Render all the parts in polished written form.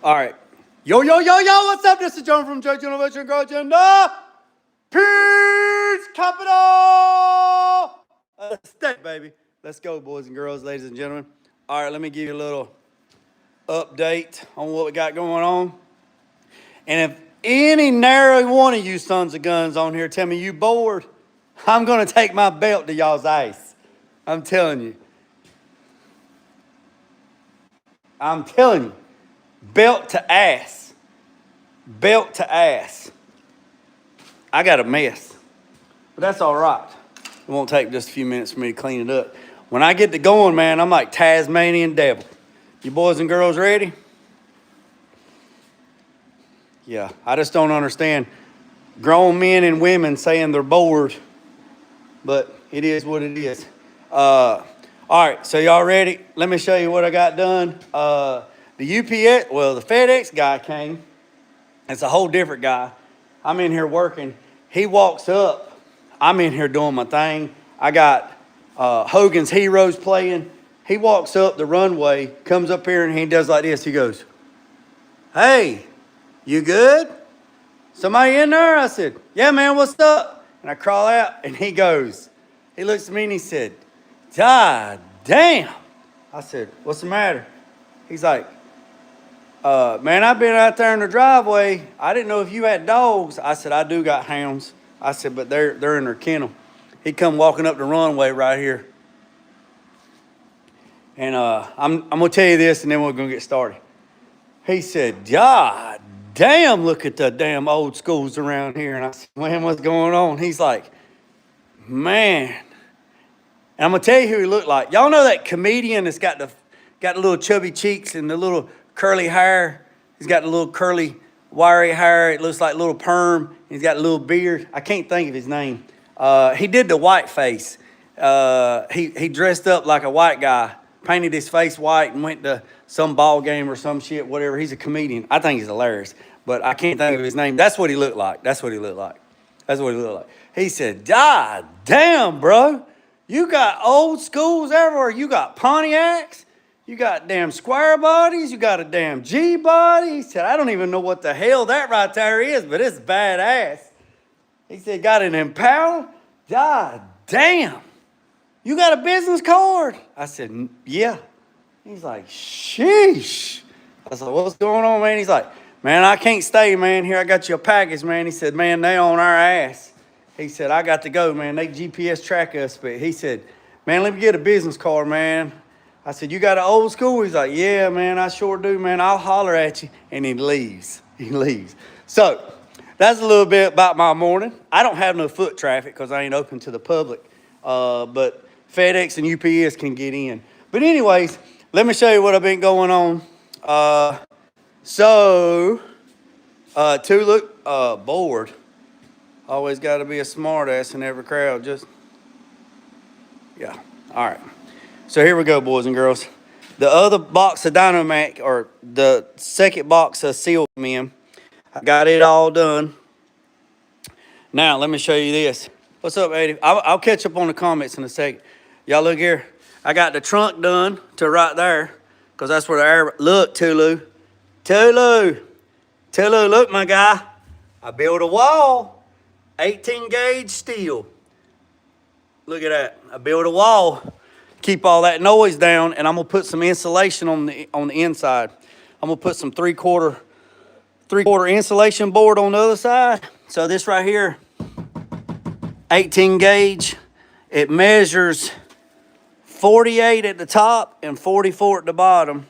All right. Yo, yo, yo, yo, what's up? This is John from Church Innovation Growth Agenda. Peace Capital! Stay, baby. Let's go, boys and girls, ladies and gentlemen. All right, let me give you a little update on what we got going on. And if any nary one of you sons of guns on here tell me you bored, I'm going to take my belt to y'all's ass. I'm telling you. I'm telling you. Belt to ass. Belt to ass. I got a mess. But that's all right. It won't take just a few minutes for me to clean it up. When I get to going, man, I'm like Tasmanian devil. You boys and girls ready? Yeah, I just don't understand grown men and women saying they're bored, but it is what it is. All right, so y'all ready? Let me show you what I got done. The UPS, well, the FedEx guy came. It's a whole different guy. I'm in here working. He walks up. I'm in here doing my thing. I got Hogan's Heroes playing. He walks up the runway, comes up here, and he does like this. He goes, "Hey, you good? Somebody in there?" I said, "Yeah, man, what's up?" And I crawl out, and he looks at me, and he said, "God damn." I said, "What's the matter?" He's like, "Man, I've been out there in the driveway. I didn't know if you had dogs." I said, "I do got hounds." I said, "But they're in their kennel." He come walking up the runway right here. And I'm going to tell you this, and then we're going to get started. He said, "God damn, look at the damn old schools around here." And I said, "Man, what's going on?" He's like, "Man." And I'm going to tell you who he looked like. Y'all know that comedian that's got the little chubby cheeks and the little curly hair? He's got the little curly, wiry hair. It looks like a little perm. He's got a little beard. I can't think of his name. He did the white face. He dressed up like a white guy, painted his face white, and went to some ball game or some shit, whatever. He's a comedian. I think he's hilarious, but I can't think of his name. That's what he looked like. That's what he looked like. That's what he looked like. He said, "God damn, bro. You got old schools everywhere. You got Pontiacs. You got damn square bodies. You got a damn G body." He said, "I don't even know what the hell that right there is, but it's badass." He said, "Got an Impala? God damn. You got a business card?" I said, "Yeah." He's like, "Sheesh." I said, "What's going on, man?" He's like, "Man, I can't stay, man. Here, I got you a package, man." He said, "Man, they on our ass." He said, "I got to go, man. They GPS track us." But he said, "Man, let me get a business card, man." I said, "You got an old school?" He's like, "Yeah, man, I sure do, man. I'll holler at you." And he leaves. He leaves. So that's a little bit about my morning. I don't have no foot traffic because I ain't open to the public. But FedEx and UPS can get in. But anyways, let me show you what I've been going on. Two look bored. Always got to be a smart ass in every crowd. Yeah. All right. So here we go, boys and girls. The other box of Dynamac, or the second box of Seal Men, I got it all done. Now, let me show you this. What's up, Eddie? I'll catch up on the comments in a second. Y'all look here. I got the trunk done to right there, because that's where the air... Look, Tulu. Tulu, look, my guy. I built a wall. 18 gauge steel. Look at that. I built a wall. Keep all that noise down, and I'm gonna put some insulation on the inside. I'm gonna put some three-quarter insulation board on the other side. So this right here, 18 gauge, it measures 48 at the top and 44 at the bottom.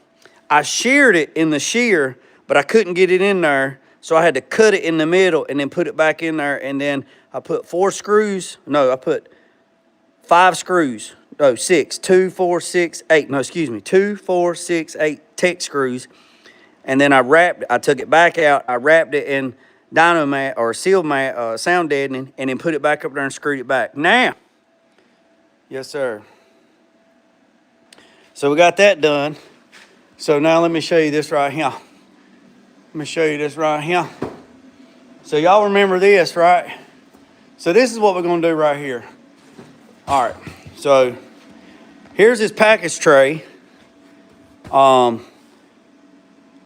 I sheared it in the shear, but I couldn't get it in there. So I had to cut it in the middle and then put it back in there. And then I put 5 screws. No, 6. 2, 4, 6, 8. No, excuse me. 2, 4, 6, 8 Tech screws. And then I took it back out. I wrapped it in Dynamat or Seal Mat, sound deadening, and then put it back up there and screwed it back. Now, yes, sir. So we got that done. So now let me show you this right here. So y'all remember this, right? So this is what we're gonna do right here. All right, so here's this package tray.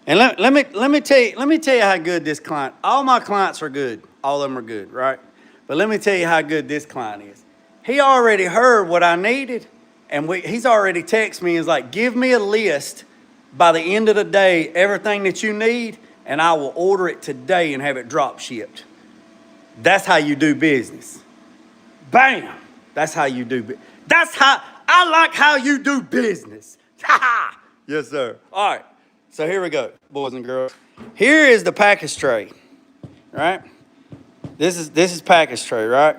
And let me tell you how good this client. All my clients are good. All of them are good, right? But let me tell you how good this client is. He already heard what I needed, and he's already texted me. He's like, give me a list by the end of the day, everything that you need, and I will order it today and have it drop shipped. That's how you do business. Bam! That's how you do business. That's how, I like how you do business. Yes, sir. All right. So here we go, boys and girls. Here is the package tray, right? This is package tray, right?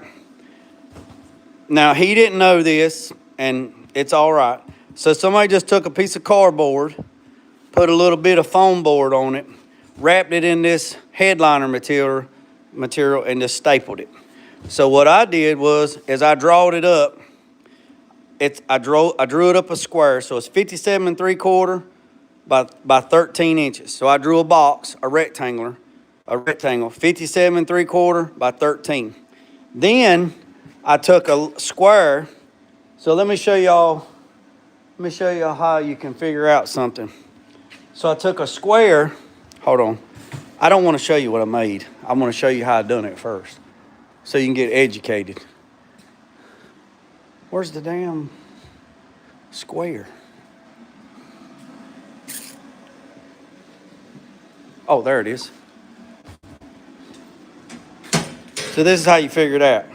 Now, he didn't know this, and it's all right. So somebody just took a piece of cardboard, put a little bit of foam board on it, wrapped it in this headliner material, and just stapled it. So what I did was, as I drawed it up, I drew it up a square. So it's 57 3/4 by 13 inches. So I drew a box, a rectangle, 57 3/4 by 13. Then I took a square. So let me show y'all how you can figure out something. So I took a square. Hold on. I don't want to show you what I made. I want to show you how I done it first, so you can get educated. Where's the damn square? Oh, there it is. So this is how you figure it out.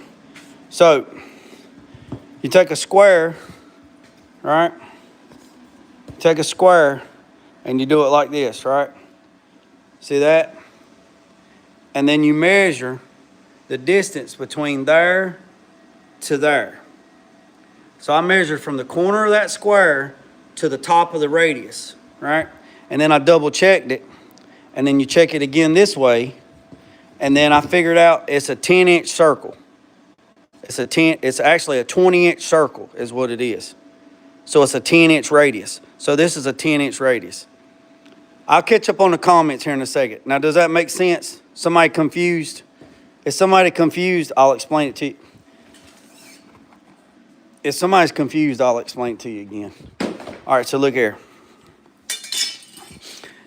So you take a square, right? Take a square and you do it like this, right? See that? And then you measure the distance between there to there. So I measured from the corner of that square to the top of the radius, right? And then I double checked it. And then you check it again this way. And then I figured out it's a 10-inch circle. It's actually a 20-inch circle is what it is. So it's a 10-inch radius. So this is a 10-inch radius. I'll catch up on the comments here in a second. Now, does that make sense? Somebody confused? If somebody confused, I'll explain it to you. If somebody's confused, I'll explain it to you again. All right, so look here.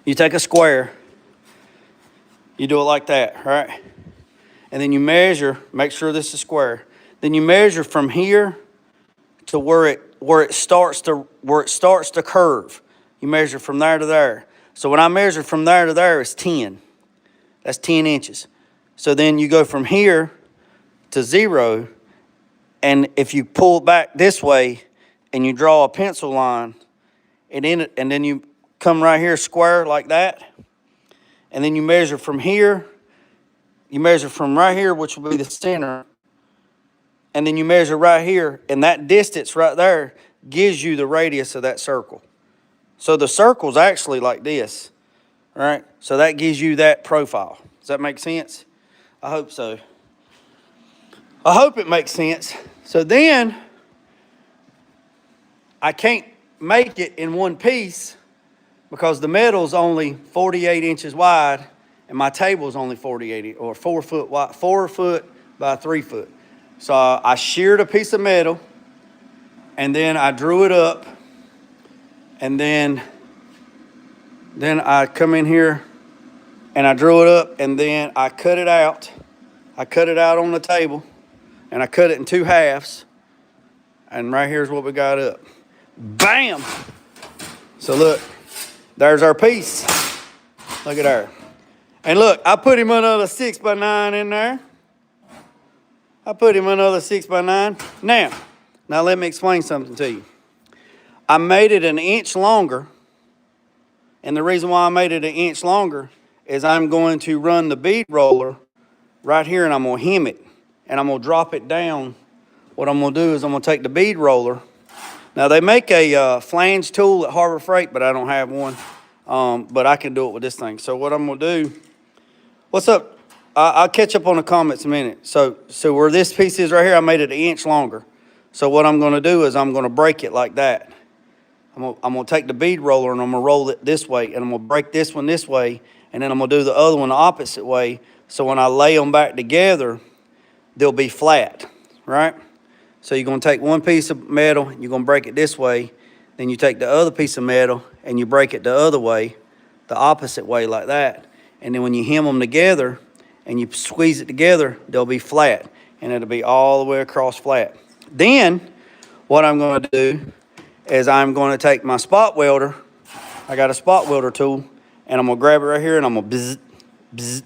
You take a square. You do it like that, right? And then you measure, make sure this is square. Then you measure from here to where it starts to curve. You measure from there to there. So when I measure from there to there, it's 10. That's 10 inches. So then you go from here to 0, and if you pull back this way and you draw a pencil line, and then you come right here square like that, and then you measure from here, you measure from right here, which will be the center, and then you measure right here, and that distance right there gives you the radius of that circle. So the circle's actually like this, right? So that gives you that profile. Does that make sense? I hope so. I hope it makes sense. So then, I can't make it in one piece because the metal's only 48 inches wide and my table's only 48 or 4 foot wide, 4 foot by 3 foot. So I sheared a piece of metal and then I drew it up, and then I come in here and I drew it up, and then I cut it out. I cut it out on the table and I cut it in 2 halves. And right here's what we got up. Bam! So look, there's our piece. Look at there. And look, I put him another 6x9 in there. I put him another 6x9. Now let me explain something to you. I made it an inch longer. And the reason why I made it an inch longer is I'm going to run the bead roller right here, and I'm going to hem it. And I'm going to drop it down. What I'm going to do is I'm going to take the bead roller. Now, they make a flange tool at Harbor Freight, but I don't have one. But I can do it with this thing. So what I'm going to do, what's up? I'll catch up on the comments in a minute. So where this piece is right here, I made it an inch longer. So what I'm going to do is I'm going to break it like that. I'm going to take the bead roller and I'm going to roll it this way. And I'm going to break this one this way. And then I'm going to do the other one the opposite way. So when I lay them back together, they'll be flat, right? So you're going to take one piece of metal, you're going to break it this way. Then you take the other piece of metal and you break it the other way, the opposite way like that. And then when you hem them together and you squeeze it together, they'll be flat. And it'll be all the way across flat. Then what I'm going to do is I'm going to take my spot welder. I got a spot welder tool. And I'm going to grab it right here and I'm going to bzz, bzz.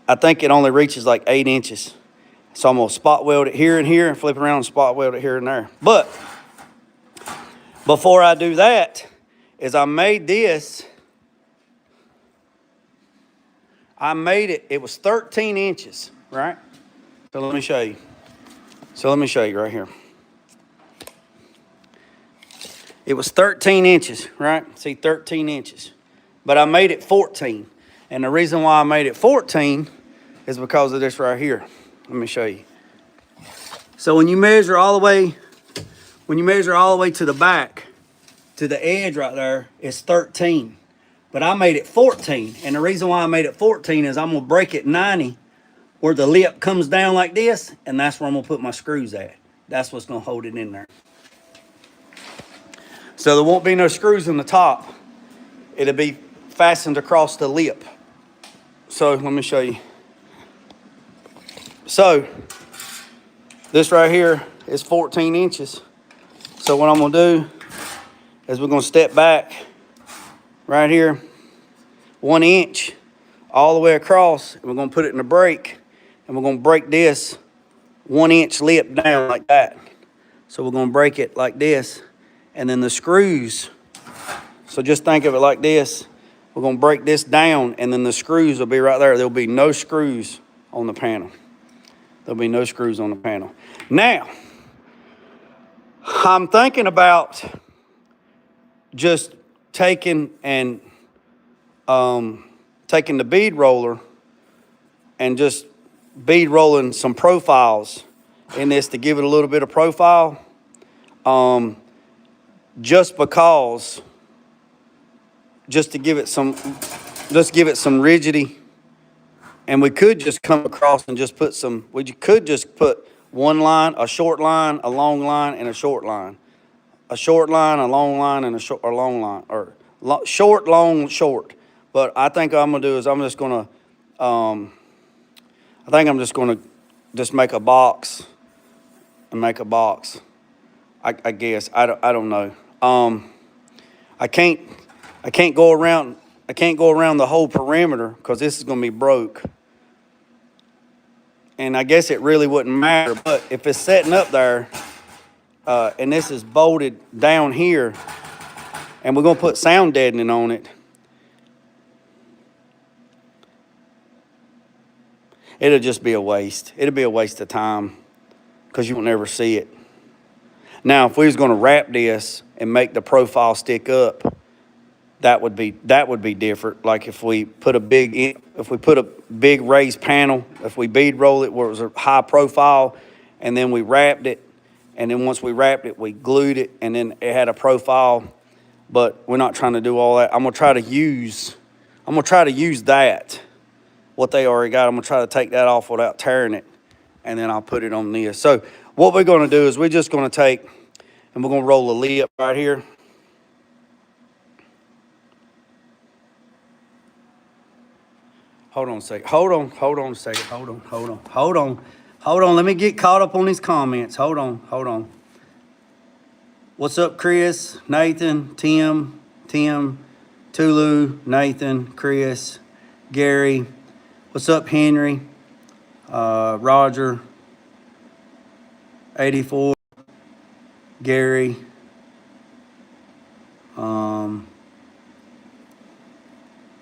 I think it only reaches like 8 inches. So I'm going to spot weld it here and here and flip around and spot weld it here and there. But before I do that, is I made this. I made it. It was 13 inches, right? So let me show you. Right here. It was 13 inches, right? See, 13 inches. But I made it 14. And the reason why I made it 14 is because of this right here. Let me show you. So when you measure all the way to the back, to the edge right there, it's 13. But I made it 14. And the reason why I made it 14 is I'm going to break it 90 where the lip comes down like this, and that's where I'm going to put my screws at. That's what's going to hold it in there. So there won't be no screws in the top. It'll be fastened across the lip. So let me show you. So this right here is 14 inches. So what I'm going to do is we're going to step back right here 1 inch all the way across, and we're going to put it in a break, and we're going to break this 1 inch lip down like that. So we're going to break it like this, and then the screws, so just think of it like this. We're going to break this down, and then the screws will be right there. There'll be no screws on the panel. There'll be no screws on the panel. Now, I'm thinking about just taking and taking the bead roller and just bead rolling some profiles in this to give it a little bit of profile. Just because, just to give it some, rigidity. And we could just come across and just put some, we could just put one line, a short line, a long line, and a short line. A short line, a long line, and a long line, or short, long, short. But I think what I'm gonna do is I'm just gonna, just make a box and make a box. I guess I don't know. I can't go around the whole perimeter because this is gonna be broke. And I guess it really wouldn't matter. But if it's setting up there, and this is bolted down here, and we're gonna put sound deadening on it, it'll just be a waste. It'll be a waste of time because you will never see it. Now, if we was gonna wrap this and make the profile stick up, that would be different. Like if we put a big raised panel, if we bead roll it where it was a high profile, and then we wrapped it, and then once we wrapped it, we glued it, and then it had a profile. But we're not trying to do all that. I'm gonna try to use that, what they already got. I'm gonna try to take that off without tearing it, and then I'll put it on this. So what we're gonna do is we're just gonna take, and we're gonna roll a lip right here. Hold on a second. Hold on a second. Hold on. Let me get caught up on these comments. Hold on. What's up, Chris, Nathan, Tim, Tulu, Nathan, Chris, Gary. What's up, Henry, Roger, 84, Gary.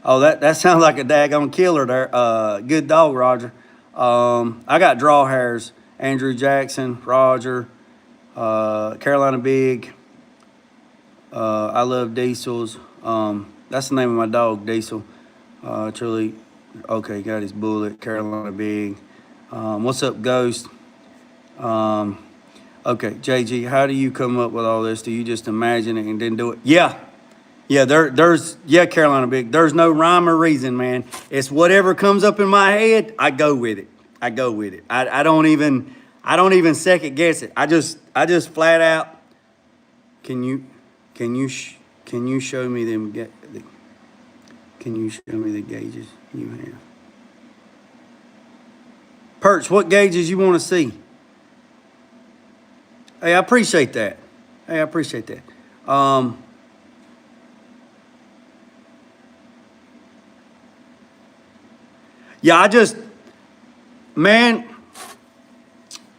Oh, that sounds like a daggone killer there. Good dog, Roger. I got draw hairs. Andrew Jackson, Roger, Carolina Big. I love Diesels. That's the name of my dog, Diesel. Truly, okay, got his bullet. Carolina Big. What's up, Ghost? Okay, JG, how do you come up with all this? Do you just imagine it and then do it? Yeah, there's Carolina Big. There's no rhyme or reason, man. It's whatever comes up in my head, I go with it. I don't even second guess it. I just flat out. Can you show me them? Can you show me the gauges you have? Perch, what gauges you want to see? Hey, I appreciate that. Hey, I appreciate that. Yeah, man,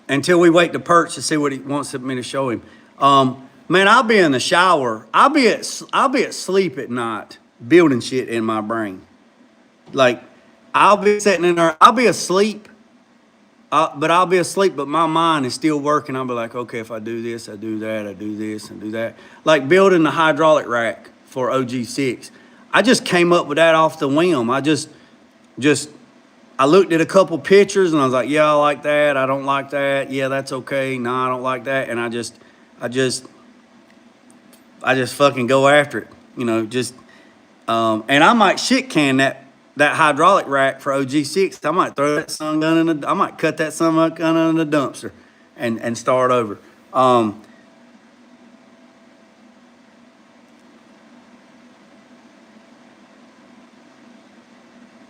until we wait to Perch to see what he wants me to show him. Man, I'll be in the shower. I'll be at sleep at night, building shit in my brain. Like, I'll be sitting in there. I'll be asleep, but I'll be asleep. But my mind is still working. I'll be like, okay, if I do this, I do that, I do this, and do that. Like building the hydraulic rack for OG6. I just came up with that off the whim. I looked at a couple pictures and I was like, yeah, I like that. I don't like that. Yeah, that's okay. No, I don't like that. And I just fucking go after it, you know, and I might shit can that hydraulic rack for OG6. I might throw that son gun I might cut that son gun in the dumpster and start over.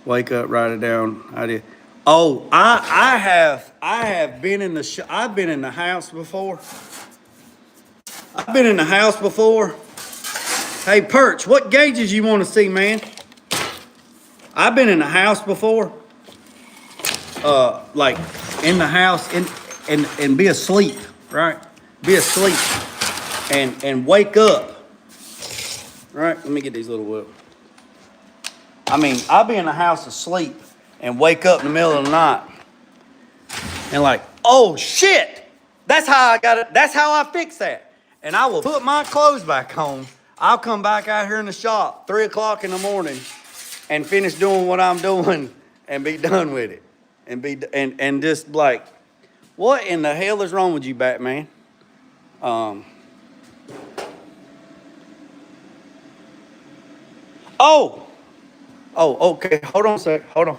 Wake up, write it down. I did. Oh, I have been in the I've been in the house before. I've been in the house before. Hey, Perch, what gauges you want to see, man? I've been in the house before. Like in the house and be asleep, right? Be asleep and wake up. Right? Let me get these little wheels. I mean, I'll be in the house asleep and wake up in the middle of the night and like, oh shit, that's how I got it. That's how I fix that. And I will put my clothes back on. I'll come back out here in the shop 3 o'clock in the morning and finish doing what I'm doing and be done with it. And just like, what in the hell is wrong with you, Batman? Oh, okay. Hold on a sec. Hold on.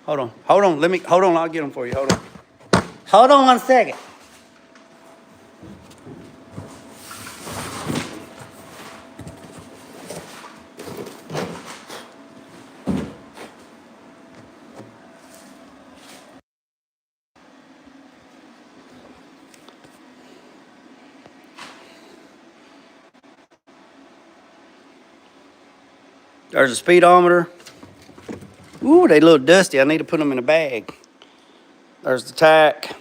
Hold on. I'll get them for you. Hold on. Hold on 1 second. There's a speedometer. Ooh, they a little dusty. I need to put them in a bag. There's the tack.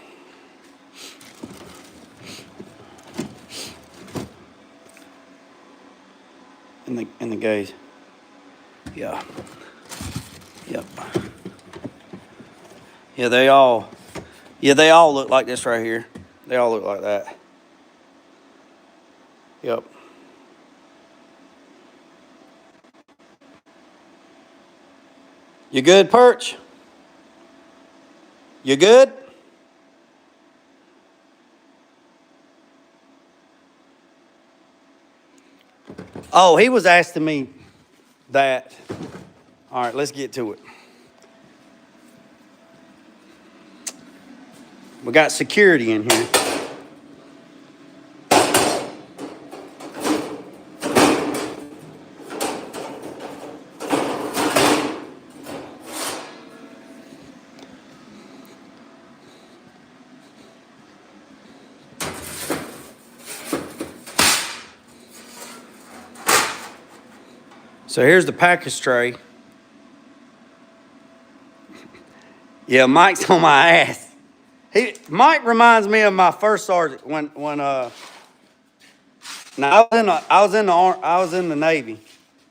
And the gauge. Yeah. Yep. Yeah, they all look like this right here. They all look like that. Yep. You good, Perch? You good? Oh, he was asking me that. All right, let's get to it. We got security in here. So here's the package tray. Yeah, Mike's on my ass. Mike reminds me of my first sergeant when now I was in the Navy,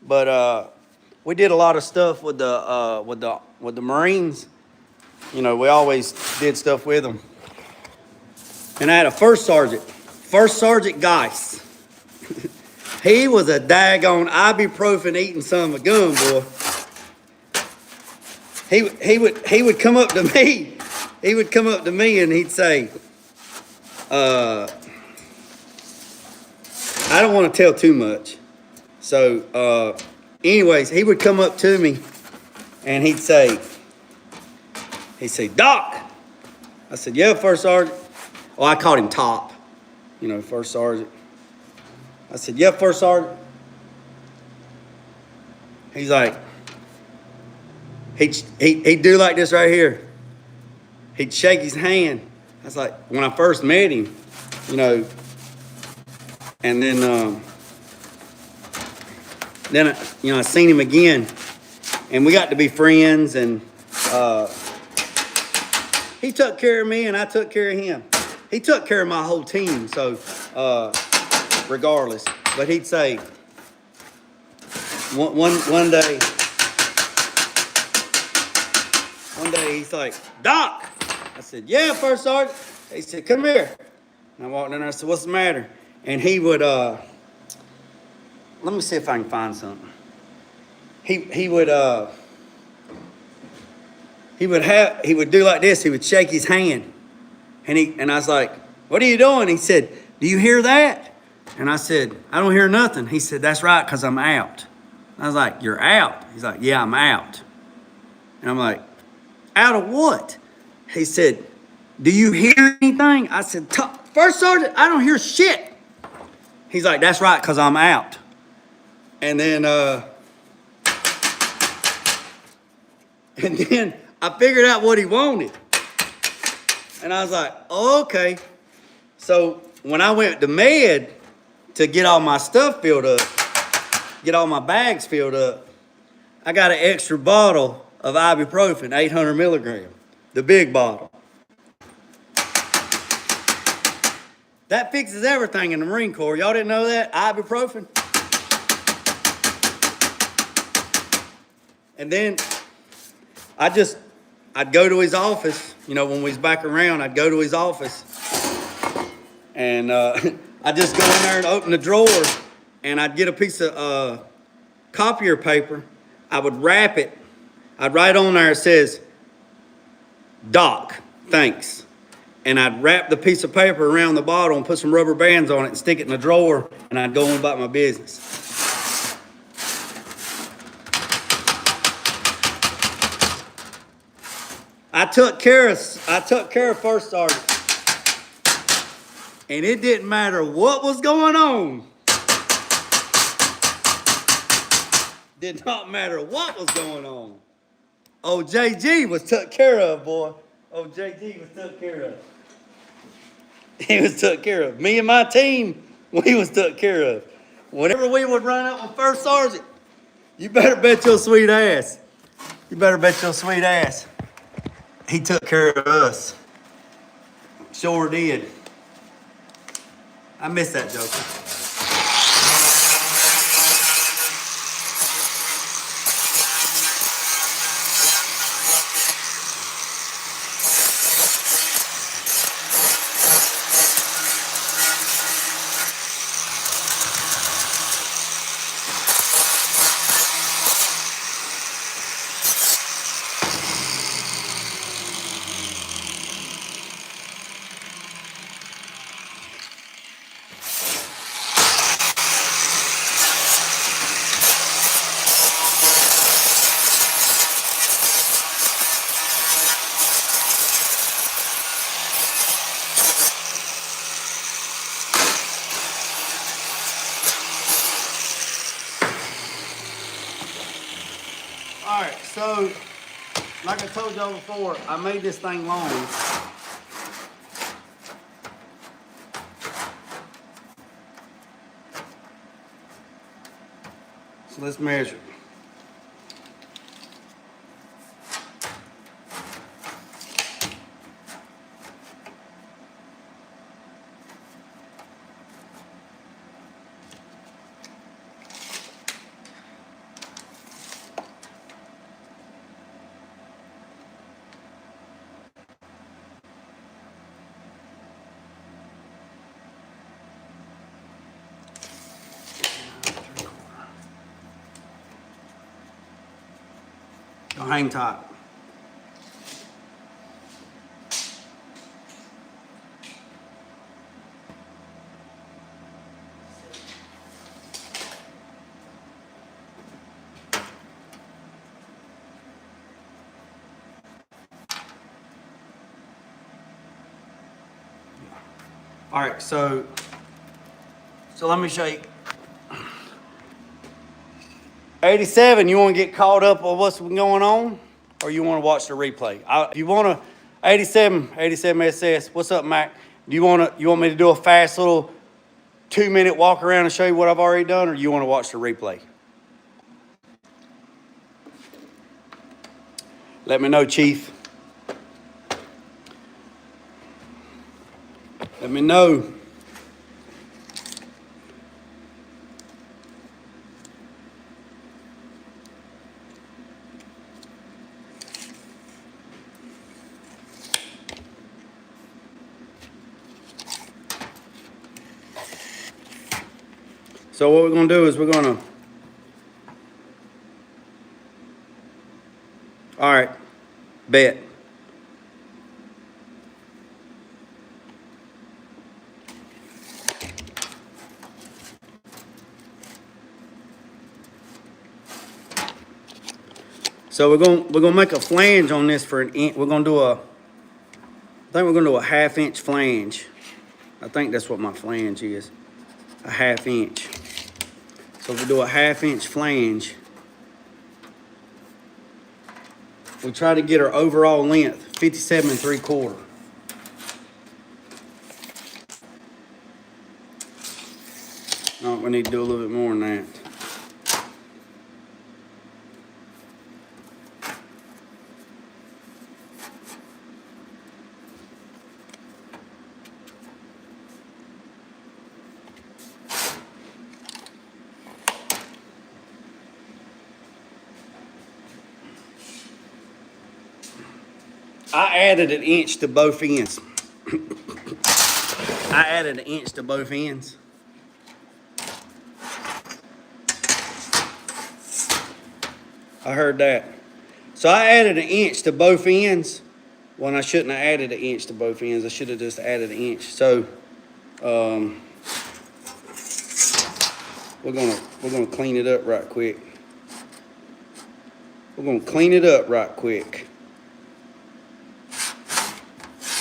but we did a lot of stuff with the Marines. You know, we always did stuff with them. And I had a first sergeant Geis. He was a daggone ibuprofen eating son of a gun, boy. He would come up to me. He would come up to me and he'd say, I don't want to tell too much. So, anyways, he would come up to me and he'd say, Doc. I said, yeah, First Sergeant. Oh, I called him Top, you know, First Sergeant. I said, yeah, First Sergeant. He's like, he'd do like this right here. He'd shake his hand. That's like when I first met him, you know. And then I seen him again, and we got to be friends. And he took care of me, and I took care of him. He took care of my whole team. So regardless, but he'd say one day. One day he's like, Doc. I said, yeah, First Sergeant. He said, come here. And I walked in there and I said, what's the matter? And he would, let me see if I can find something. He would do like this. He would shake his hand. And I was like, what are you doing? He said, do you hear that? And I said, I don't hear nothing. He said, that's right, because I'm out. I was like, you're out? He's like, yeah, I'm out. And I'm like, out of what? He said, do you hear anything? I said, First Sergeant, I don't hear shit. He's like, that's right, because I'm out. And then I figured out what he wanted. And I was like, oh, okay. So when I went to Med to get all my stuff filled up, get all my bags filled up, I got an extra bottle of ibuprofen, 800 milligrams, the big bottle. That fixes everything in the Marine Corps. Y'all didn't know that? Ibuprofen. And then I'd go to his office, you know, when we was back around, I'd go to his office. And I'd just go in there and open the drawer, and I'd get a piece of copier paper. I would wrap it. I'd write on there, it says, Doc, thanks. And I'd wrap the piece of paper around the bottle and put some rubber bands on it and stick it in the drawer, and I'd go on about my business. I took care of First Sergeant. And it didn't matter what was going on. Did not matter what was going on. Old JG was took care of, boy. Old JG was took care of. He was took care of. Me and my team, we was took care of. Whenever we would run up with First Sergeant, you better bet your sweet ass. You better bet your sweet ass. He took care of us. Sure did. I miss that joker. All right, so like I told y'all before, I made this thing long. So let's measure. Don't hang tight. All right, so let me show you. 87, you want to get caught up on what's going on, or you want to watch the replay? If you want to, 87 SS, what's up, Mac? Do you want me to do a fast little 2-minute walk around and show you what I've already done, or you want to watch the replay? Let me know, Chief. Let me know. So what we're going to do is we're going to, all right, bet. So we're gonna make a flange on this for an inch. We're gonna do I think we're gonna do a 1/2 inch flange. I think that's what my flange is, a 1/2 inch. So if we do a 1/2 inch flange, we try to get our overall length 57 3/4. No, we need to do a little bit more than that. I added an inch to both ends. I added an inch to both ends. I heard that. So I added an inch to both ends when I shouldn't have added an inch to both ends. I should have just added an inch. So we're gonna clean it up right quick. We're gonna clean it up right quick.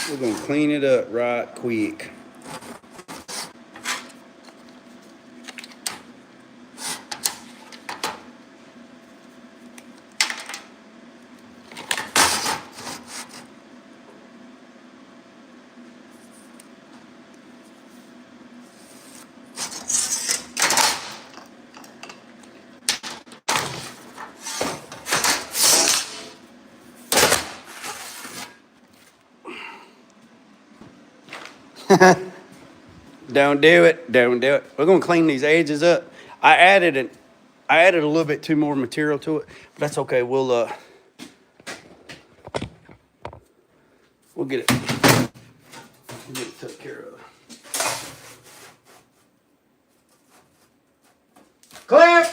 We're gonna clean it up right quick. Don't do it. Don't do it. We're gonna clean these edges up. I added a little bit too more material to it, but that's okay. We'll get it took care of. Clear.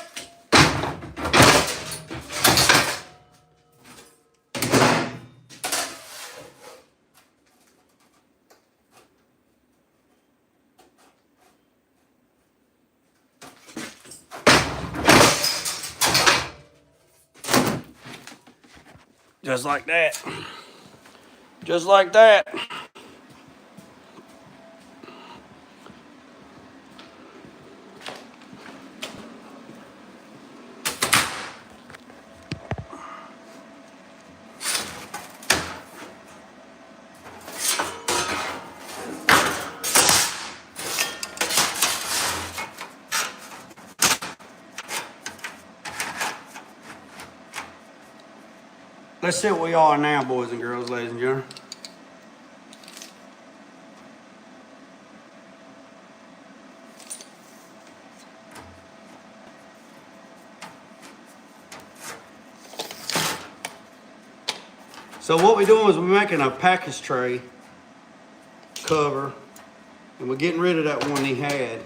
Just like that. Just like that. Let's see what we are now, boys and girls, ladies and gentlemen. So what we're doing is we're making a package tray cover, and we're getting rid of that one he had.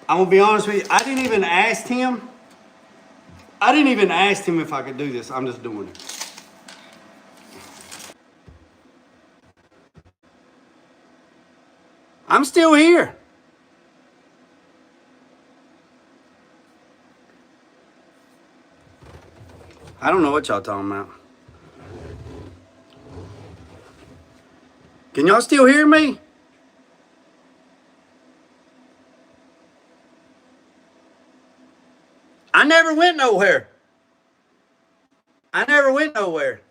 I'm gonna be honest with you, I didn't even ask him if I could do this. I'm just doing it. I'm still here. I don't know what y'all talking about. Can y'all still hear me? I never went nowhere. I never went nowhere.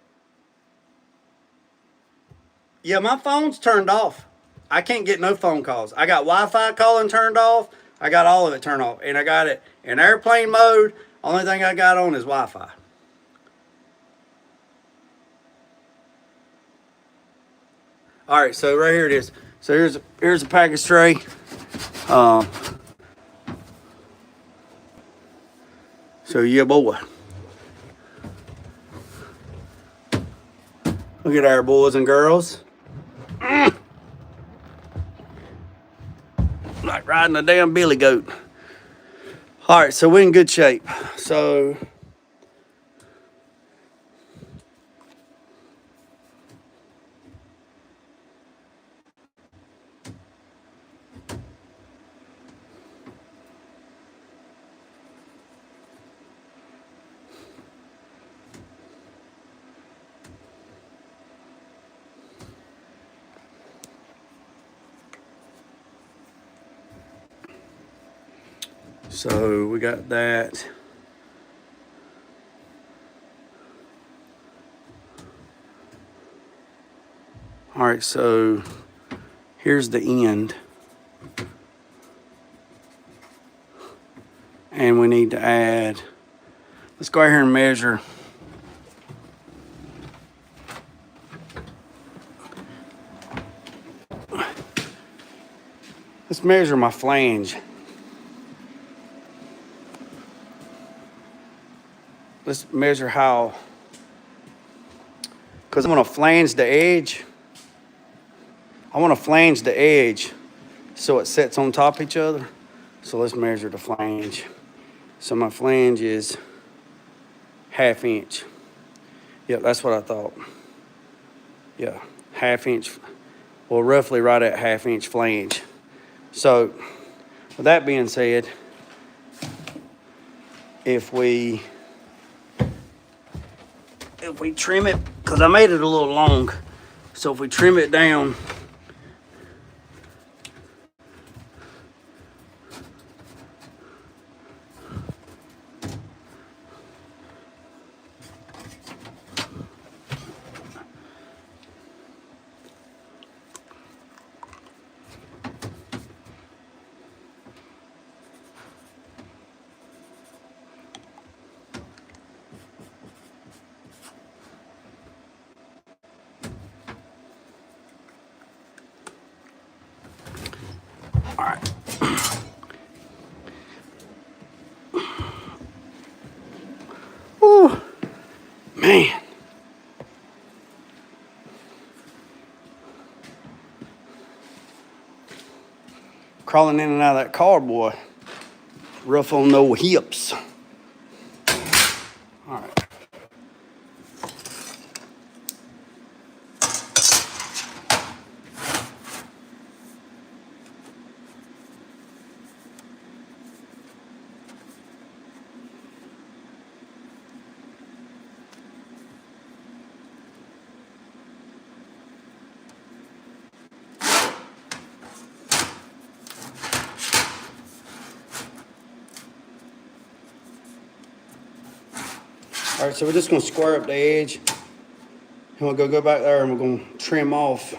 Yeah, my phone's turned off. I can't get no phone calls. I got Wi-Fi calling turned off. I got all of it turned off. And I got it in airplane mode. Only thing I got on is Wi-Fi. All right, so right here it is. So here's a package tray. So yeah, boy. Look at our boys and girls. Like riding a damn billy goat. All right, so we're in good shape. So So we got that. All right, so here's the end. And we need to add, let's go out here and measure. Let's measure my flange. Let's measure how, because I'm gonna flange the edge. I wanna flange the edge so it sits on top of each other. So let's measure the flange. So my flange is 1/2 inch. Yep, that's what I thought. Yeah, 1/2 inch. Well, roughly right at 1/2 inch flange. So with that being said, if we trim it, because I made it a little long, so if we trim it down, all right. Ooh, man. Crawling in and out of that car, boy. Rough on no hips. All right. All right, so we're just gonna square up the edge. And we'll go back there and we're gonna trim off.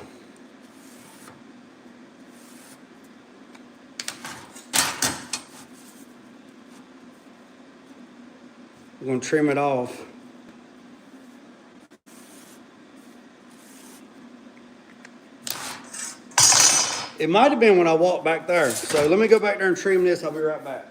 We're gonna trim it off. It might have been when I walked back there. So let me go back there and trim this. I'll be right back.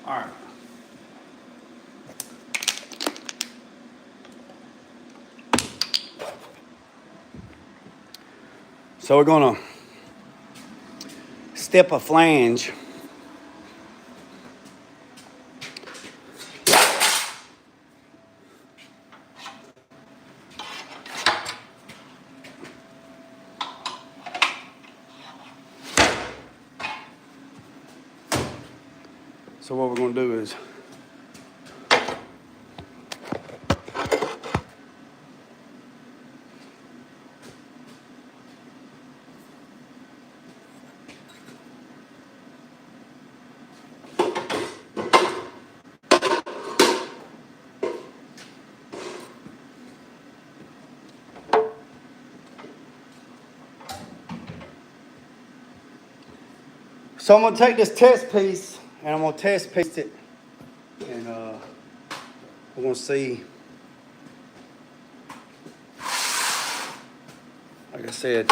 All right. So we're gonna step a flange. So what we're gonna do is so I'm gonna take this test piece and I'm gonna test piece it, and we're gonna see. Like I said,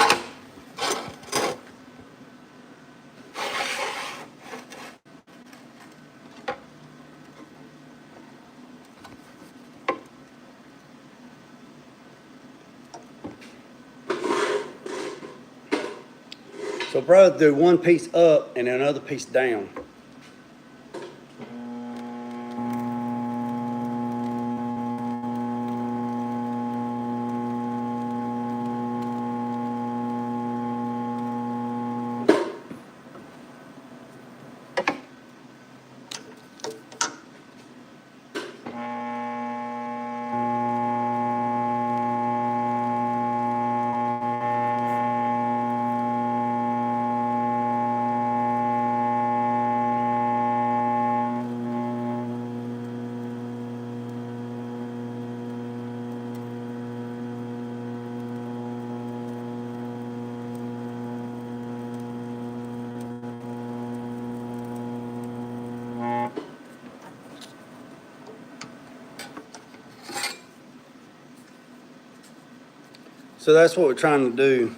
so brother, do one piece up and then another piece down. So that's what we're trying to do.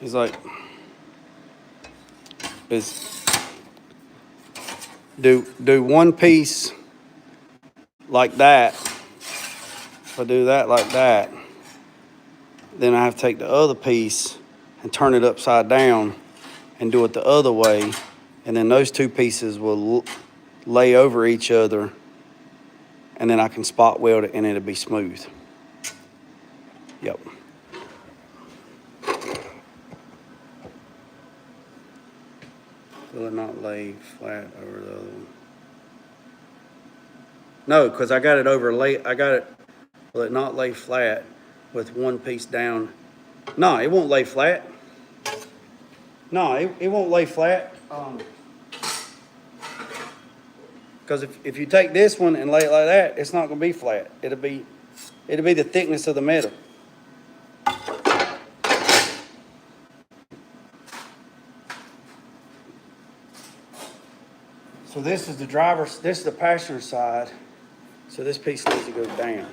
Is do one piece like that. If I do that like that, then I have to take the other piece and turn it upside down and do it the other way, and then those two pieces will lay over each other, and then I can spot weld it and it'll be smooth. Yep. Will it not lay flat over the other one? No, because I got it overlay. Will it not lay flat with one piece down? No, it won't lay flat. No, it won't lay flat. Because if you take this one and lay it like that, it's not going to be flat. It'll be the thickness of the metal. So this is the passenger side. So this piece needs to go down.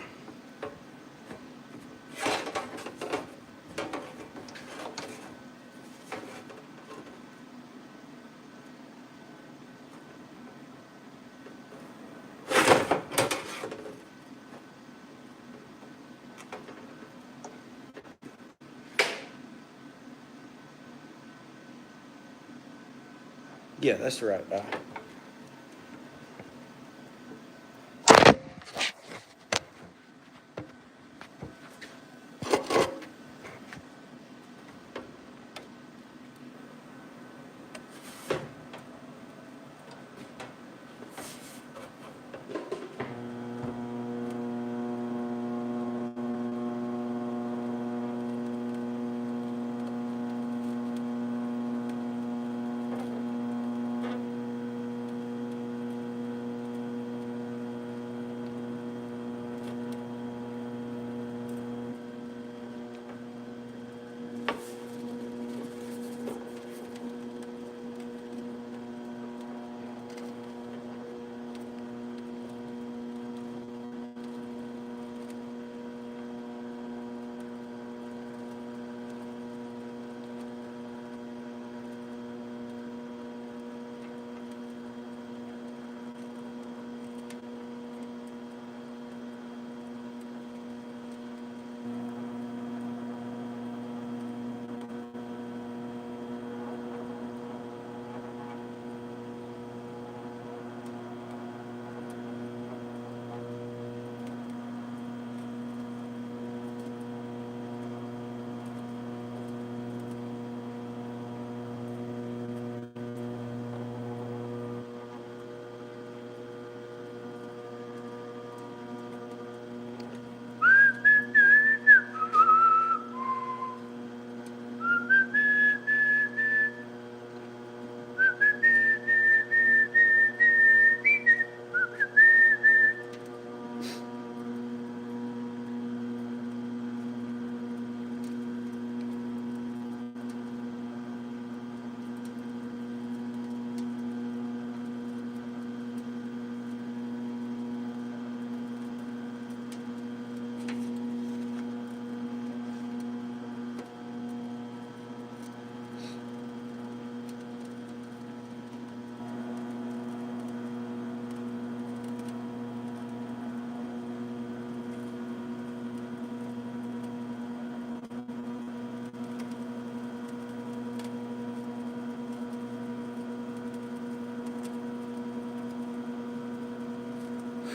Yeah, that's the right die.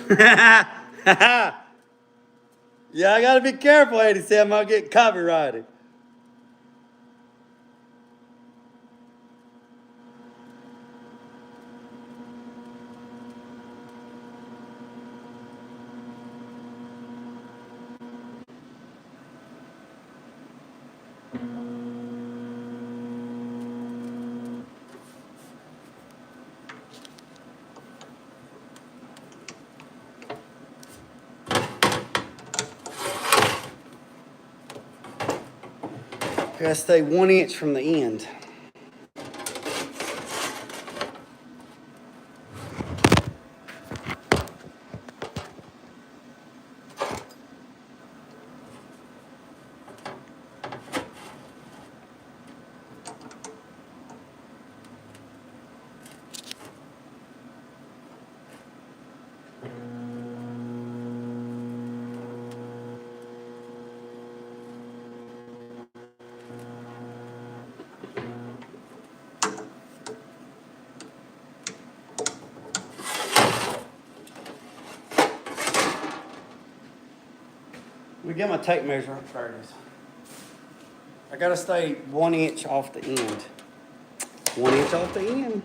Yeah, I gotta be careful, 87. I'll get copyrighted. Gotta stay 1 inch from the end. Let me get my tape measure. There it is. I gotta stay 1 inch off the end. 1 inch off the end.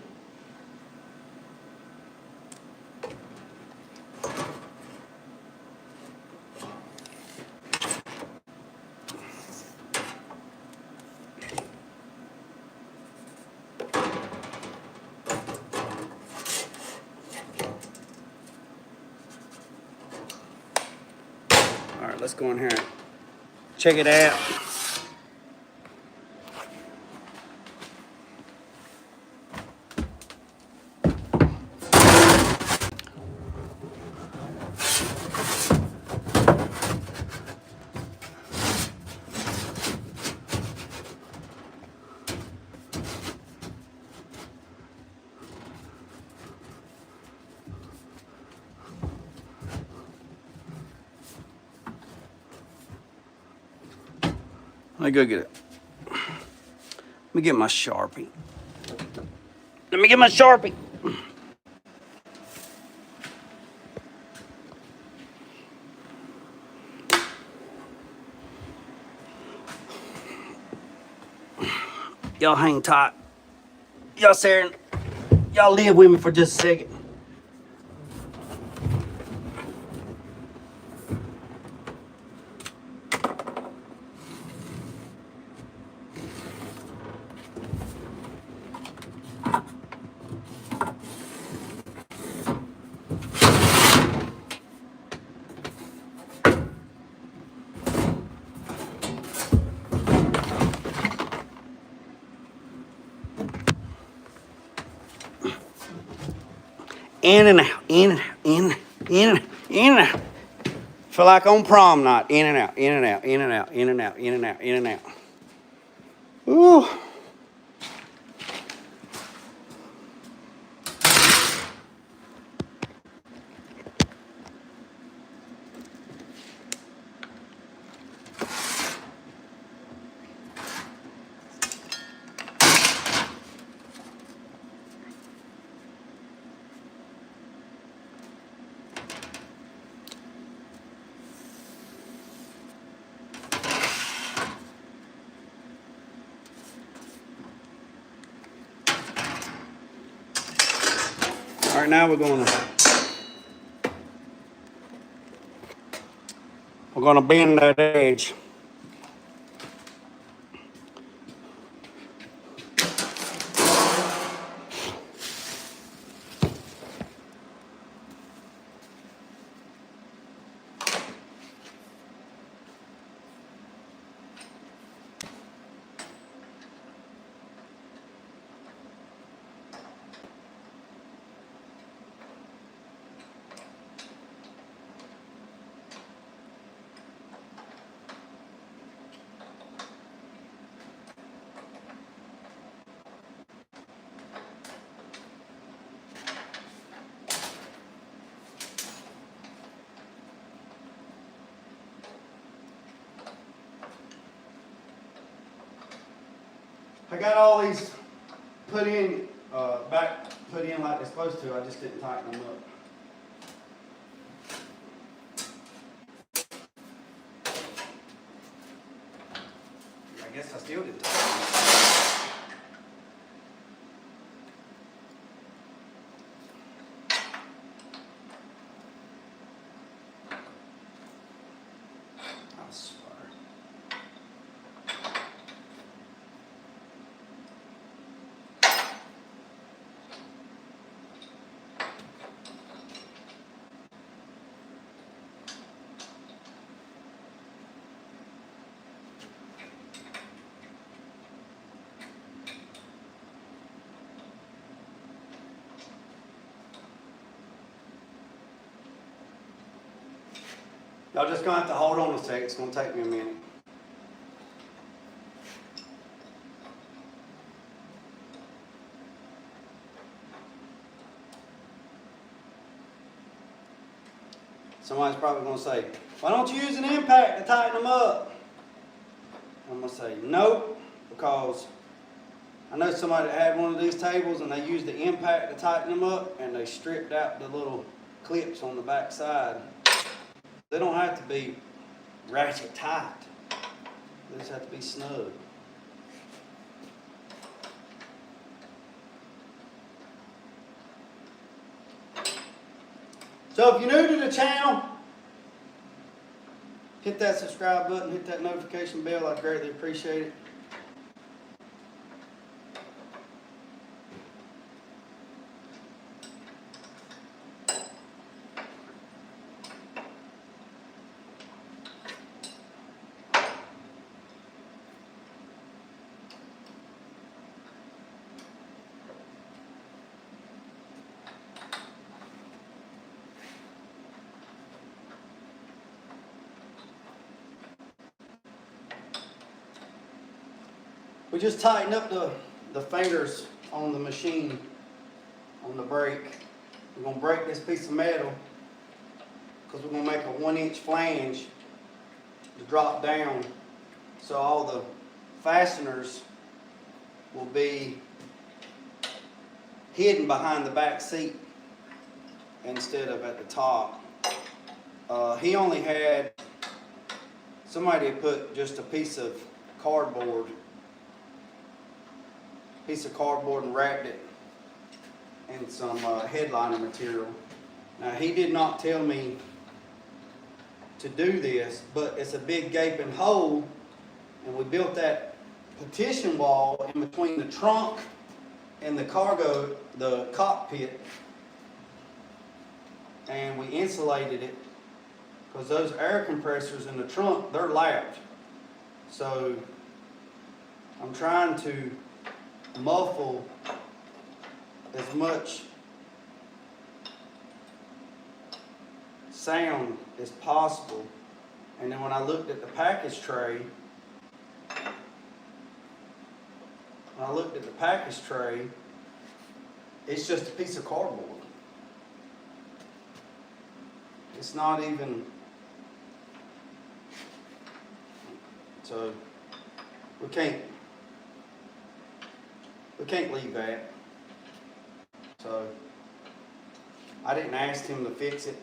All right, let's go in here and check it out. Let me go get it. Let me get my Sharpie. Let me get my Sharpie. Y'all hang tight. Y'all staring. Y'all live with me for just a second. In and out, in and out, in and out. Feel like on prom night. In and out, in and out, in and out, in and out, in and out, in and out. Ooh. All right, now we're gonna bend that edge. I got all these put in like they're supposed to. I just didn't tighten them up. Y'all just gonna have to hold on a sec. It's gonna take me a minute. Somebody's probably gonna say, why don't you use an impact to tighten them up? I'm gonna say, nope, because I know somebody that had one of these tables and they used the impact to tighten them up and they stripped out the little clips on the back side. They don't have to be ratchet tight. They just have to be snug. So if you're new to the channel, hit that subscribe button, hit that notification bell. I'd greatly appreciate it. We just tighten up the fingers on the machine, on the brake. We're going to break this piece of metal because we're going to make a 1-inch flange to drop down so all the fasteners will be hidden behind the back seat instead of at the top. He only had, somebody had put just a piece of cardboard and wrapped it in some headliner material. Now he did not tell me to do this, but it's a big gaping hole, and we built that partition wall in between the trunk and the cockpit, and we insulated it because those air compressors in the trunk, they're loud. So I'm trying to muffle as much sound as possible. And then when I looked at the package tray, it's just a piece of cardboard. It's not even, so we can't leave that. So I didn't ask him to fix it.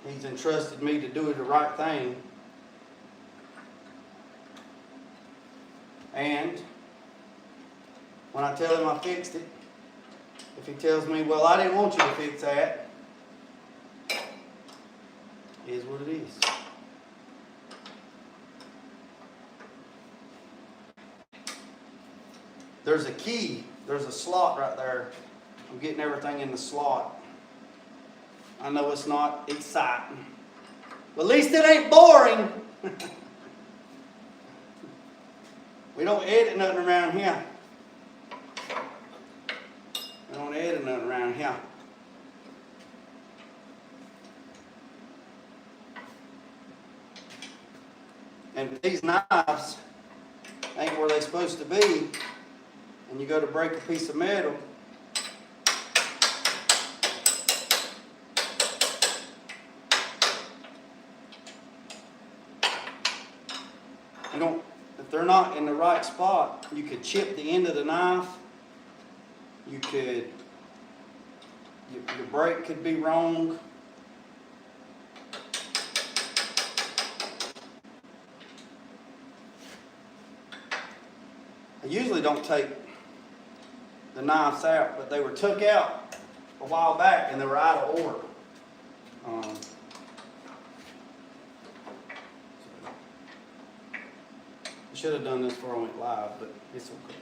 He's entrusted me to do the right thing. And when I tell him I fixed it, if he tells me, well, I didn't want you to fix that, it is what it is. There's a key, there's a slot right there. I'm getting everything in the slot. I know it's not exciting, but at least it ain't boring. We don't edit nothing around here. We don't edit nothing around here. And these knives ain't where they're supposed to be, and you go to break a piece of metal, you don't, if they're not in the right spot, you could chip the end of the knife. You could, your brake could be wrong. I usually don't take the knives out, but they were took out a while back and they were out of order. I should have done this before I went live, but it's okay.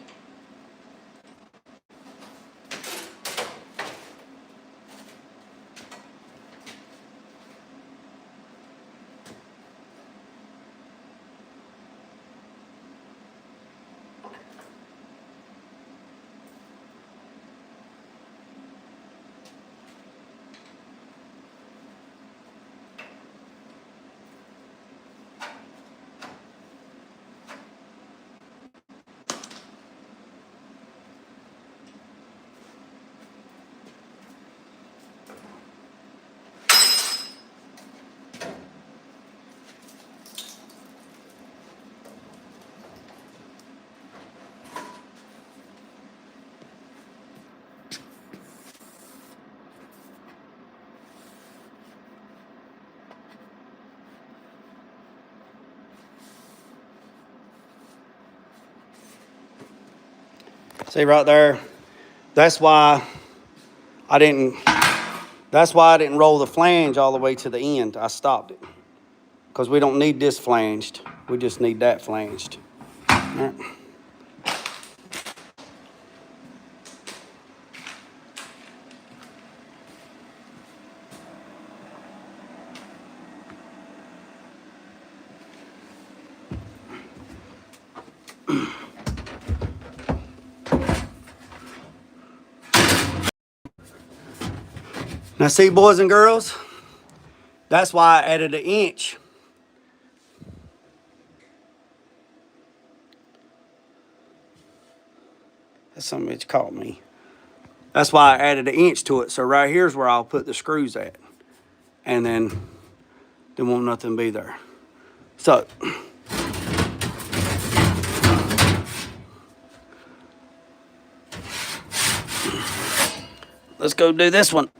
See right there? That's why I didn't roll the flange all the way to the end. I stopped it. Because we don't need this flanged. We just need that flanged. All right. Now see, boys and girls, that's why I added an inch. That's something that's caught me. That's why I added an inch to it. So right here's where I'll put the screws at. And then there won't nothing be there. So let's go do this one.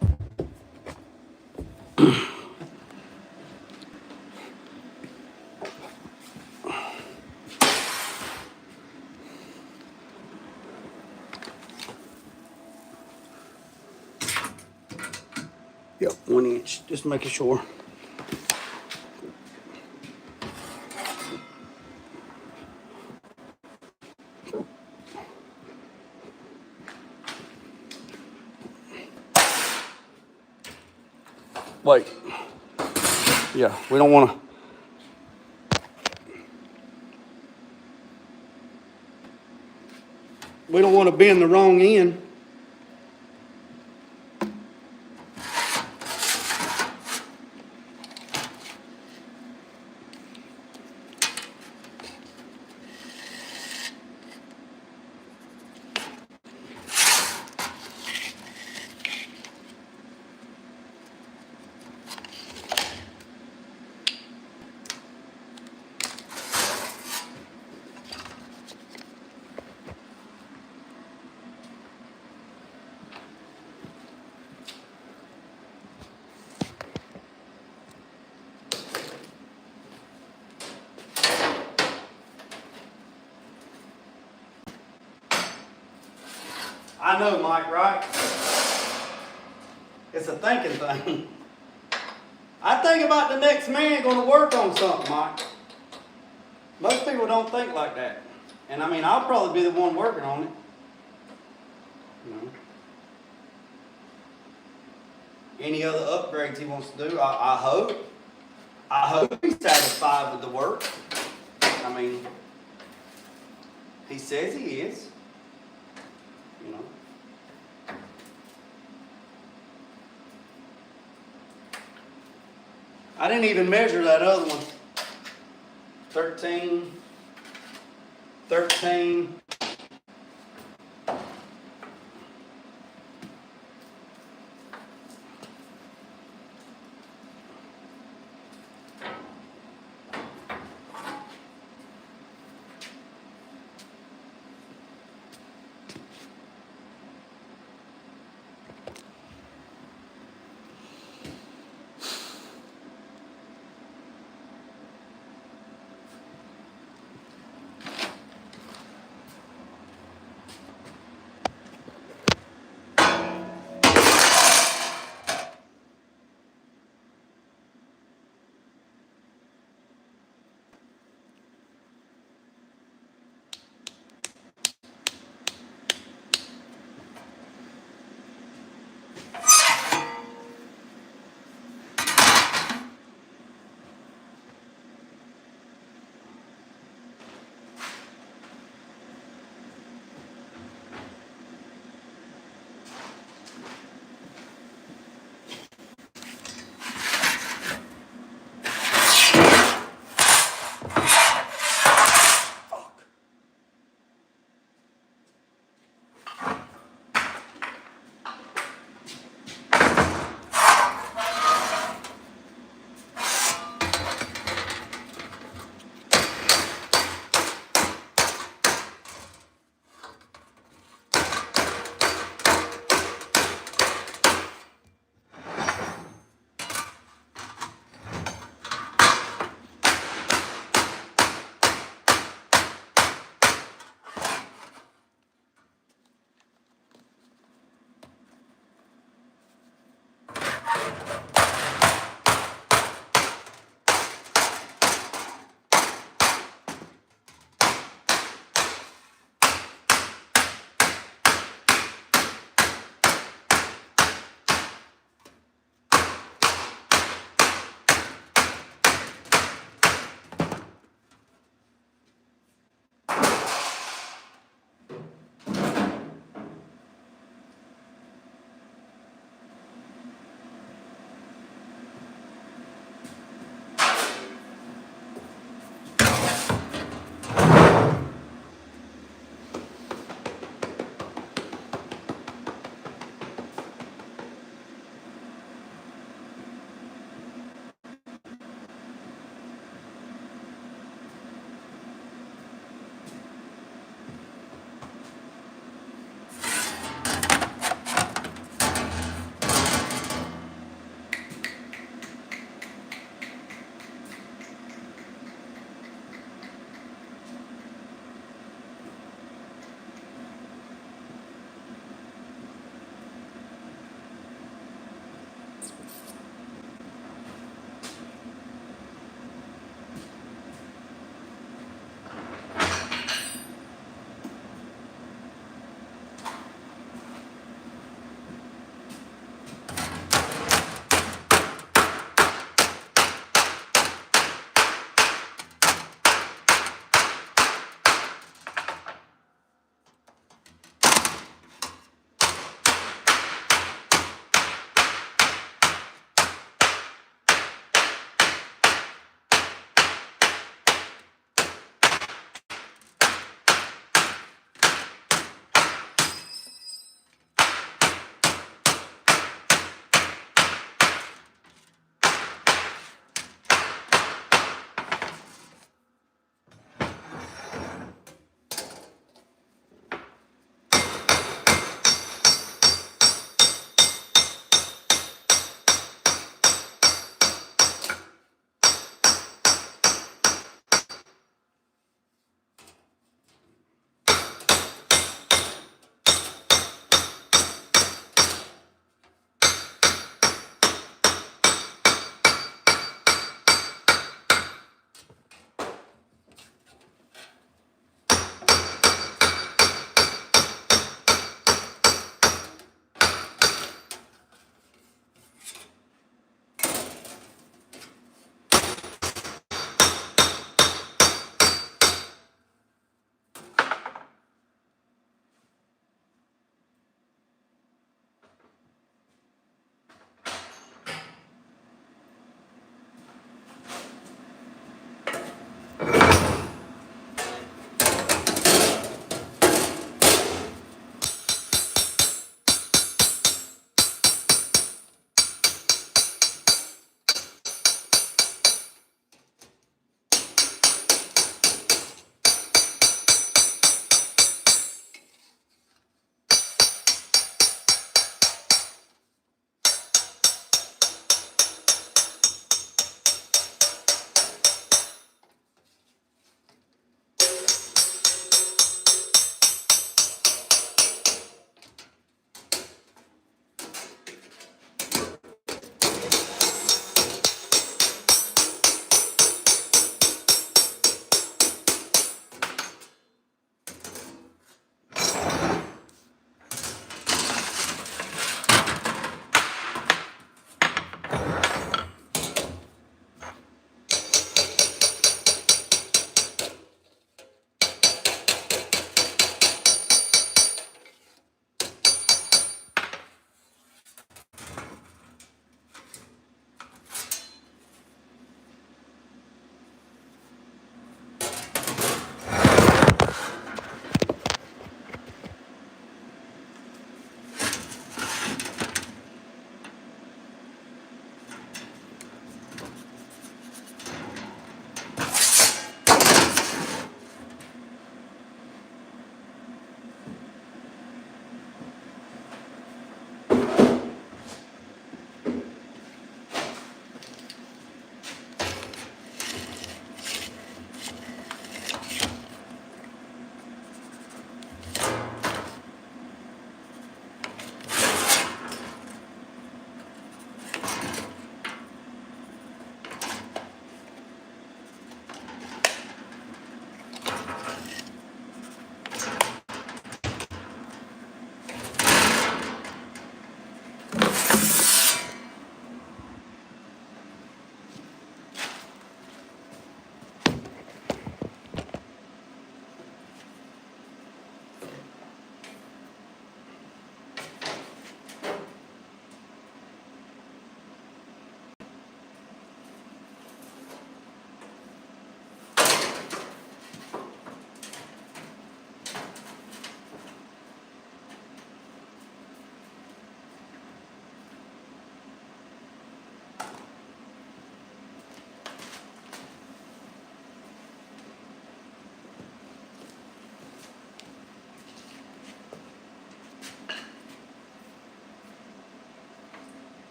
Yep, 1 inch, just making sure. Wait. Yeah, we don't want to bend the wrong end. I know, Mike, right? It's a thinking thing. I think about the next man going to work on something, Mike. Most people don't think like that. And I mean, I'll probably be the one working on it. You know. Any other upgrades he wants to do, I hope he's satisfied with the work. I mean, he says he is. You know. I didn't even measure that other one. 13.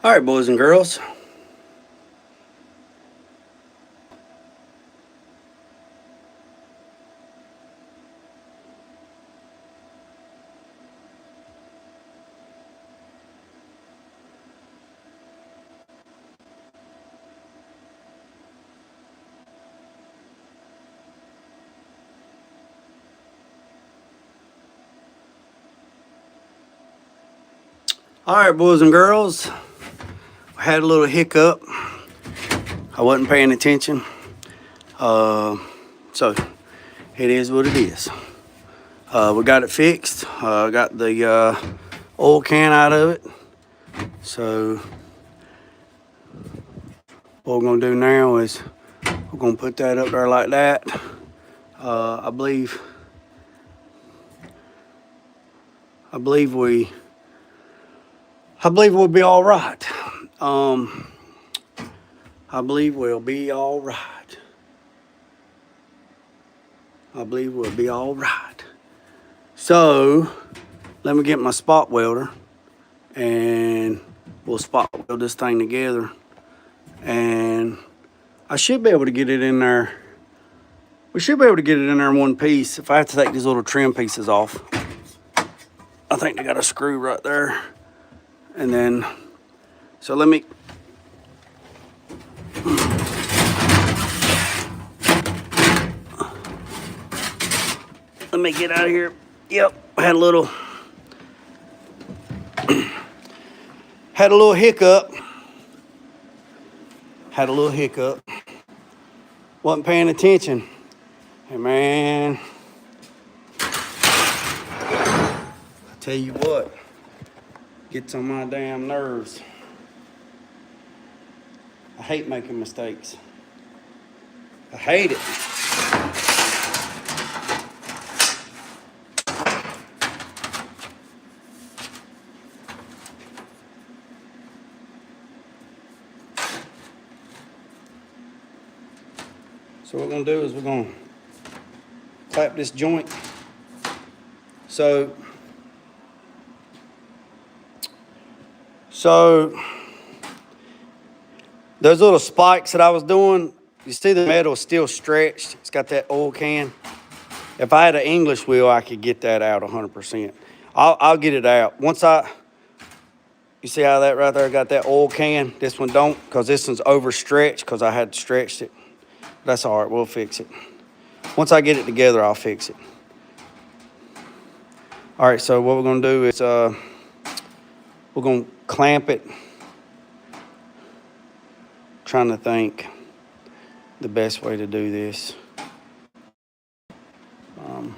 All right, boys and girls. All right, boys and girls. I had a little hiccup. I wasn't paying attention. So it is what it is. We got it fixed. Got the oil can out of it. So what we're gonna do now is we're gonna put that up there like that. I believe we'll be all right. I believe we'll be all right. I believe we'll be all right. So let me get my spot welder and we'll spot weld this thing together. And I should be able to get it in there. We should be able to get it in there in one piece. If I have to take these little trim pieces off, I think they got a screw right there. And then, so let me get out of here. Yep, had a little hiccup. Wasn't paying attention. Hey man, I tell you what, gets on my damn nerves. I hate making mistakes. I hate it. So what we're gonna do is we're gonna clap this joint. So those little spikes that I was doing, you see the metal is still stretched. It's got that oil can. If I had an English wheel, I could get that out 100%. I'll get it out. You see how that right there got that oil can? This one don't, because this one's overstretched because I had stretched it. That's all right, we'll fix it. Once I get it together, I'll fix it. All right, so what we're gonna do is we're gonna clamp it. Trying to think the best way to do this. I'm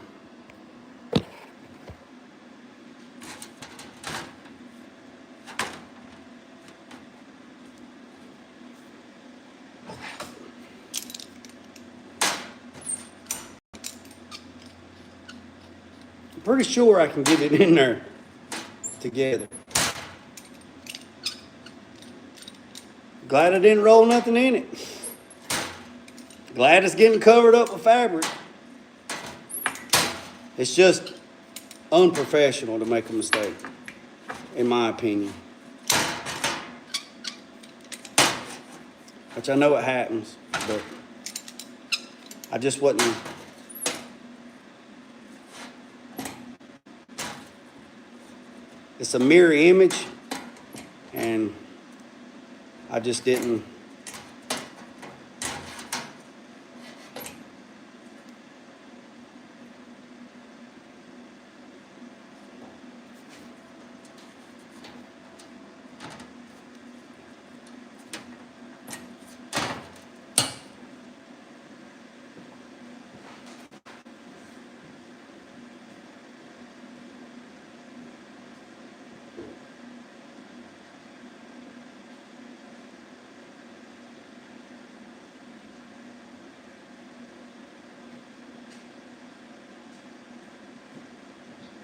pretty sure I can get it in there together. Glad I didn't roll nothing in it. Glad it's getting covered up with fabric. It's just unprofessional to make a mistake, in my opinion. Which I know it happens, but I just wasn't. It's a mirror image, and I just didn't.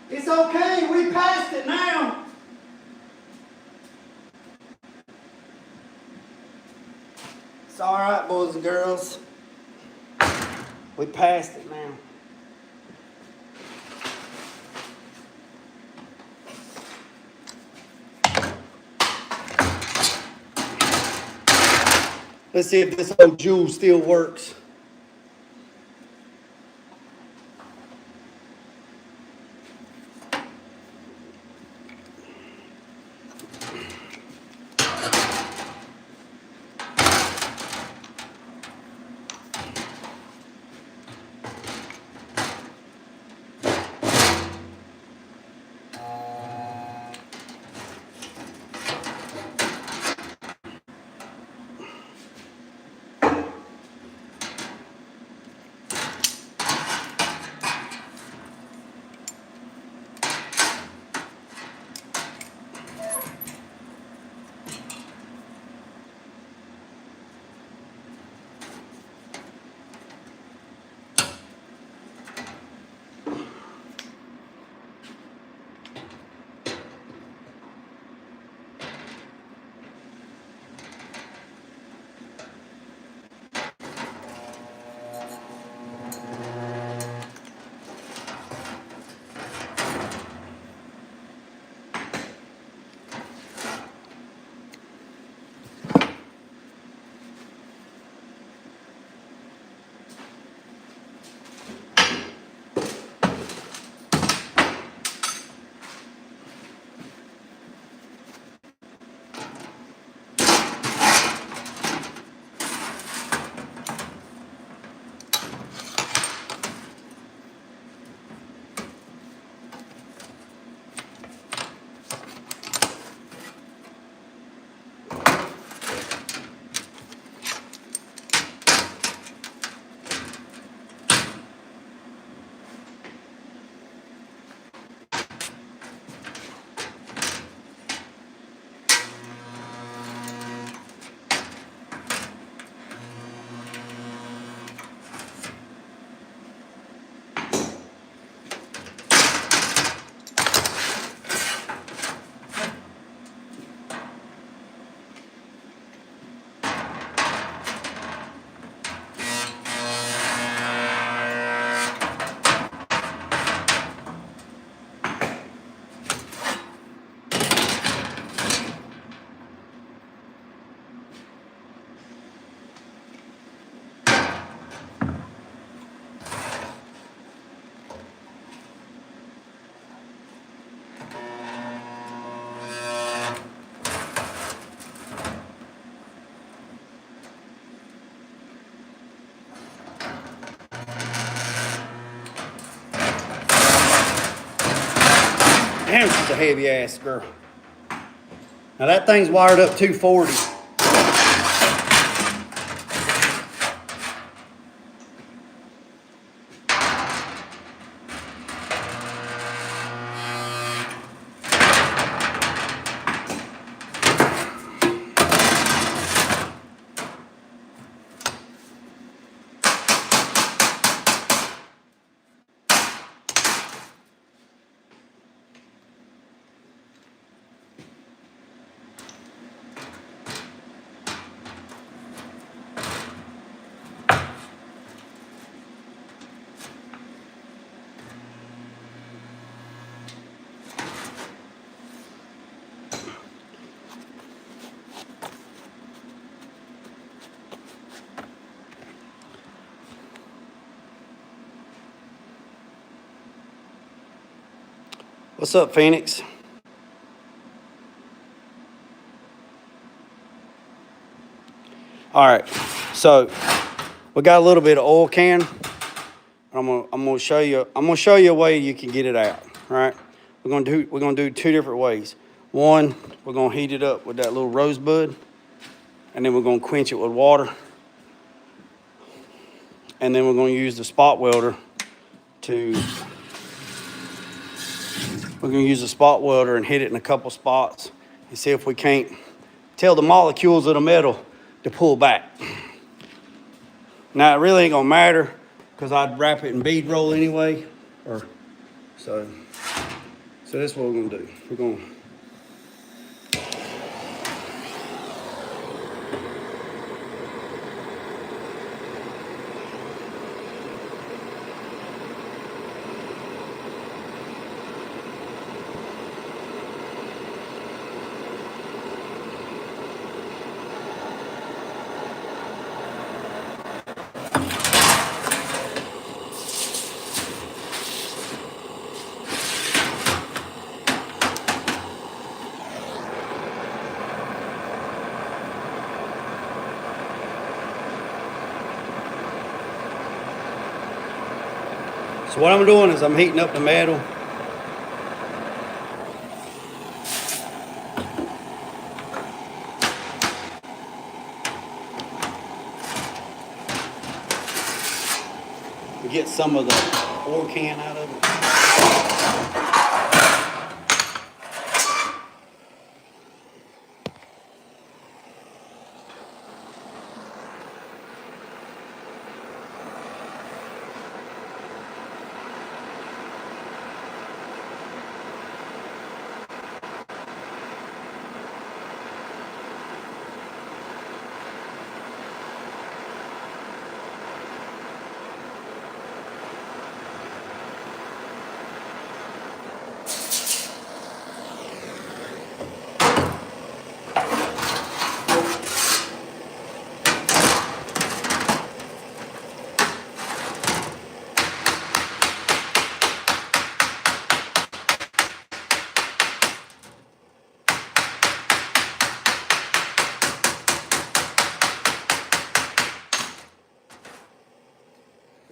It's okay, we passed it now. It's all right, boys and girls. We passed it now. Let's see if this old jewel still works. Damn, she's a heavy ass girl. Now that thing's wired up 240. What's up, Phoenix? All right, so we got a little bit of oil can. I'm gonna show you a way you can get it out. All right, we're gonna do two different ways. One, we're gonna heat it up with that little rosebud, and then we're gonna quench it with water, and then we're gonna use the spot welder and hit it in a couple spots and see if we can't tell the molecules of the metal to pull back. Now it really ain't gonna matter because I'd wrap it in bead roll anyway. So that's what we're gonna do. We're gonna So what I'm doing is I'm heating up the metal. Get some of the ore can out of it.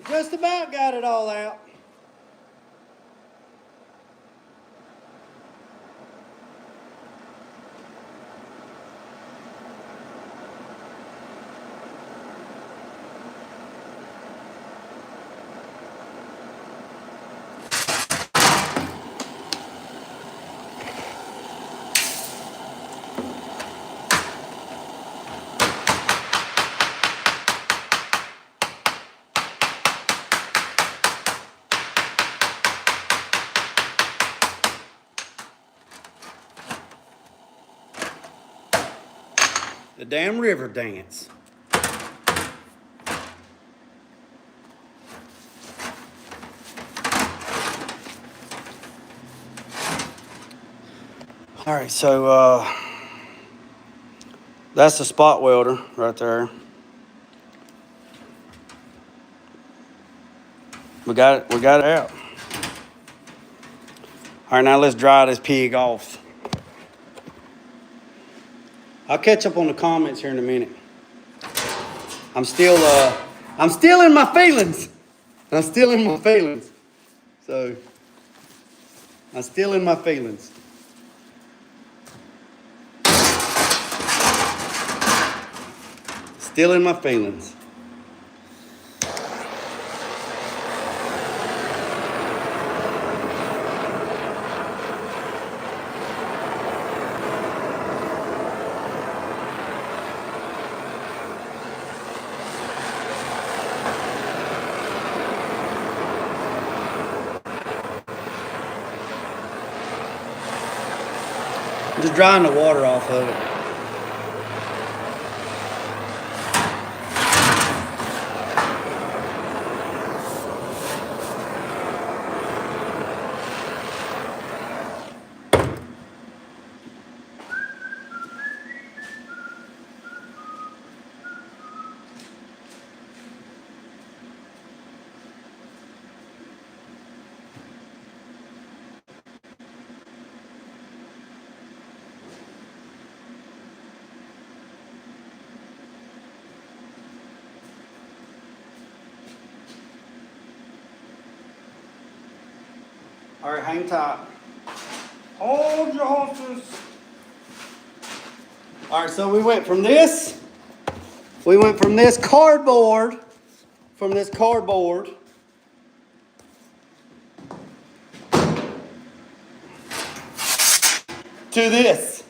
Just about got it all out. The damn river dance. All right, so that's the spot welder right there. We got it out. All right, now let's dry this pig off. I'll catch up on the comments here in a minute. I'm still in my feelings. I'm still in my feelings. So, I'm still in my feelings. Still in my feelings. I'm just drying the water off of it. All right, hang tight. Hold your horses. All right, so we went from this cardboard, to this.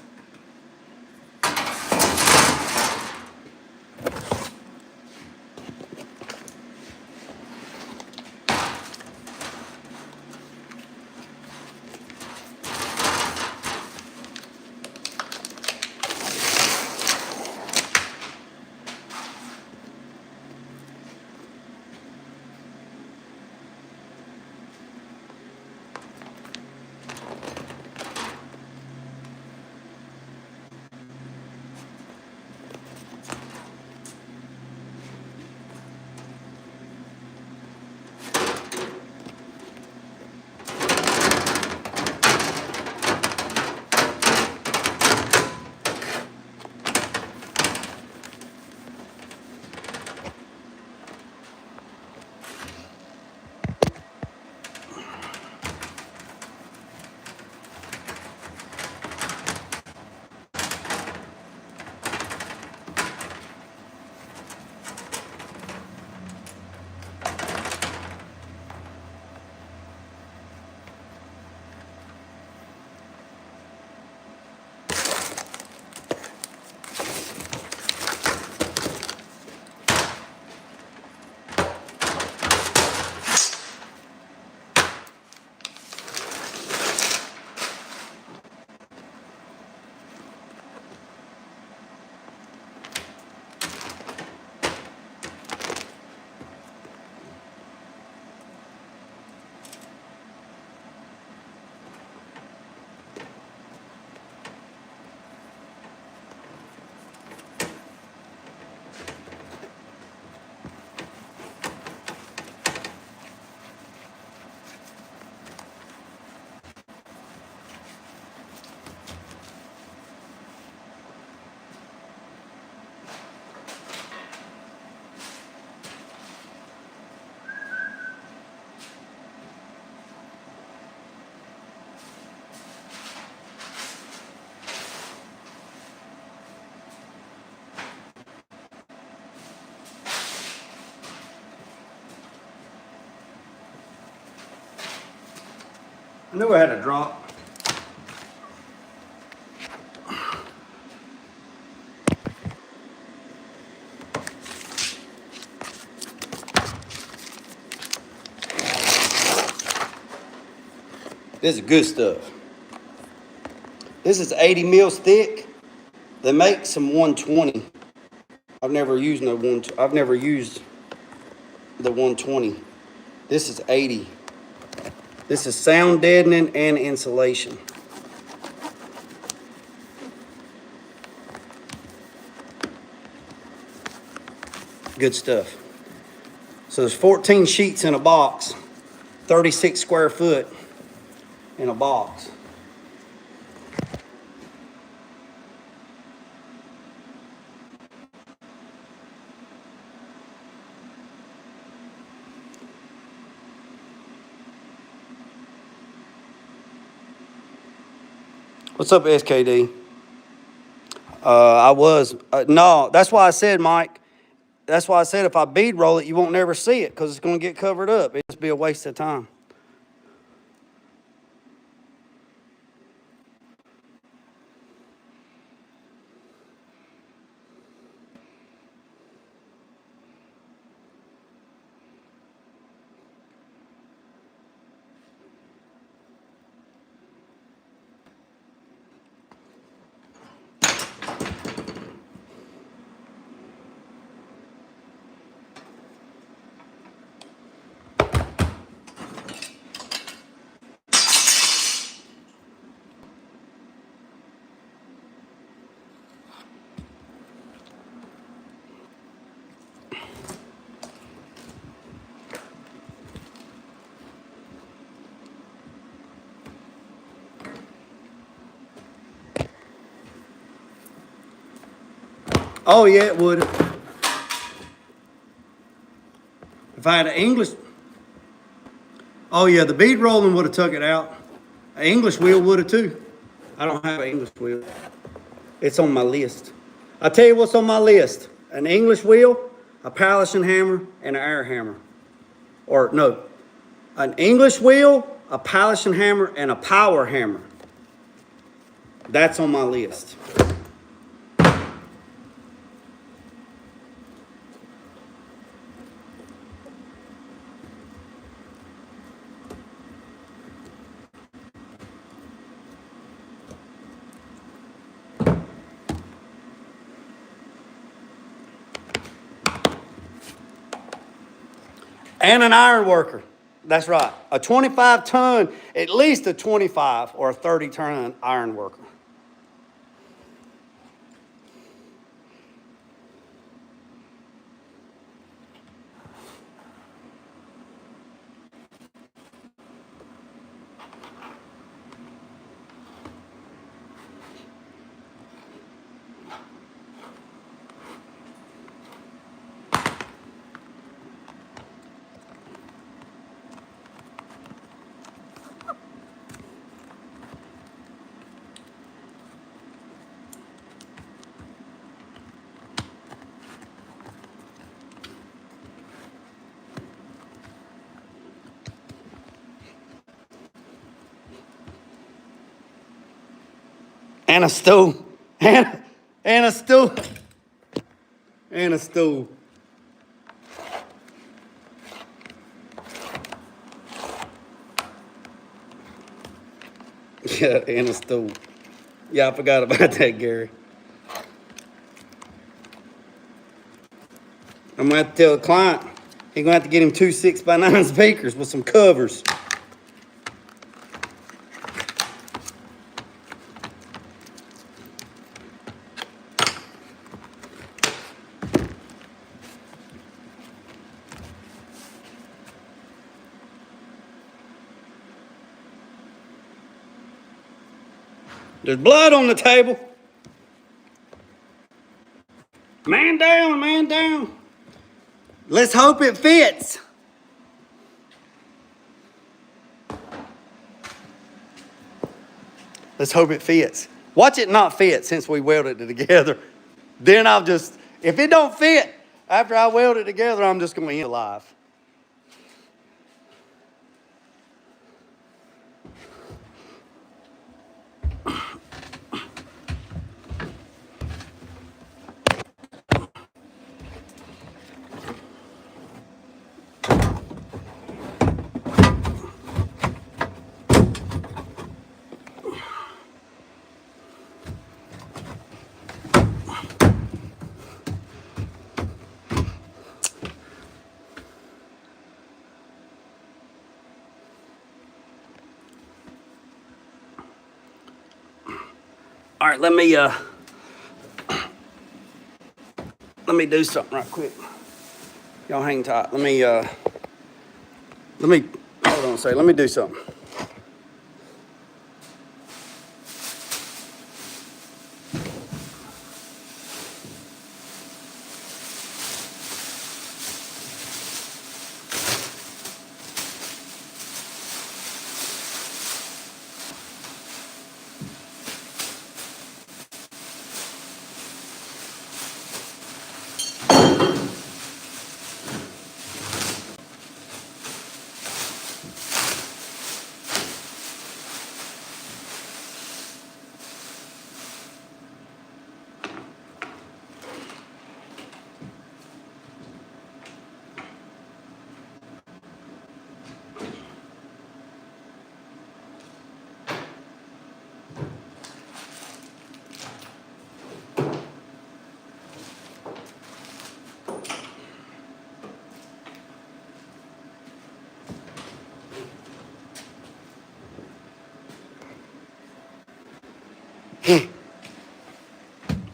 I knew I had a drop. This is good stuff. This is 80 mils thick. They make some 120. I've never used the 120. This is 80. This is sound deadening and insulation. Good stuff. So there's 14 sheets in a box, 36 square foot in a box. What's up, SKD? No, that's why I said, Mike, that's why I said if I bead roll it, you won't never see it because it's going to get covered up. It'll just be a waste of time. Oh, yeah, it would. If I had an English, oh yeah, the bead rolling would have took it out. An English wheel would have too. I don't have an English wheel. It's on my list. I'll tell you what's on my list. An English wheel, a polishing hammer, and an air hammer. Or no, an English wheel, a polishing hammer, and a power hammer. That's on my list. And an iron worker. That's right. A 25 ton, at least a 25 or a 30 ton iron worker. And a stool. And a stool. And a stool. Yeah, and a stool. Yeah, I forgot about that, Gary. I'm gonna have to tell the client he's gonna have to get him 2 6x9 speakers with some covers. There's blood on the table. Man down, man down. Let's hope it fits. Let's hope it fits. Watch it not fit since we welded it together. Then I'll just, if it don't fit after I weld it together, I'm just going to end life. All right, let me do something right quick. Y'all hang tight. Let me hold on a second. Let me do something.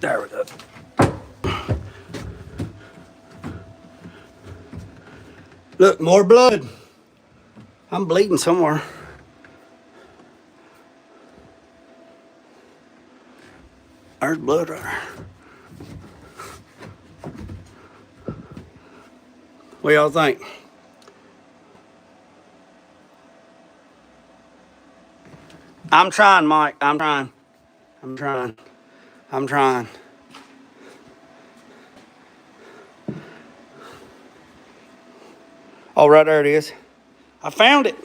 There we go. Look, more blood. I'm bleeding somewhere. There's blood right there. What y'all think? I'm trying, Mike. I'm trying. Oh, right there it is. I found it.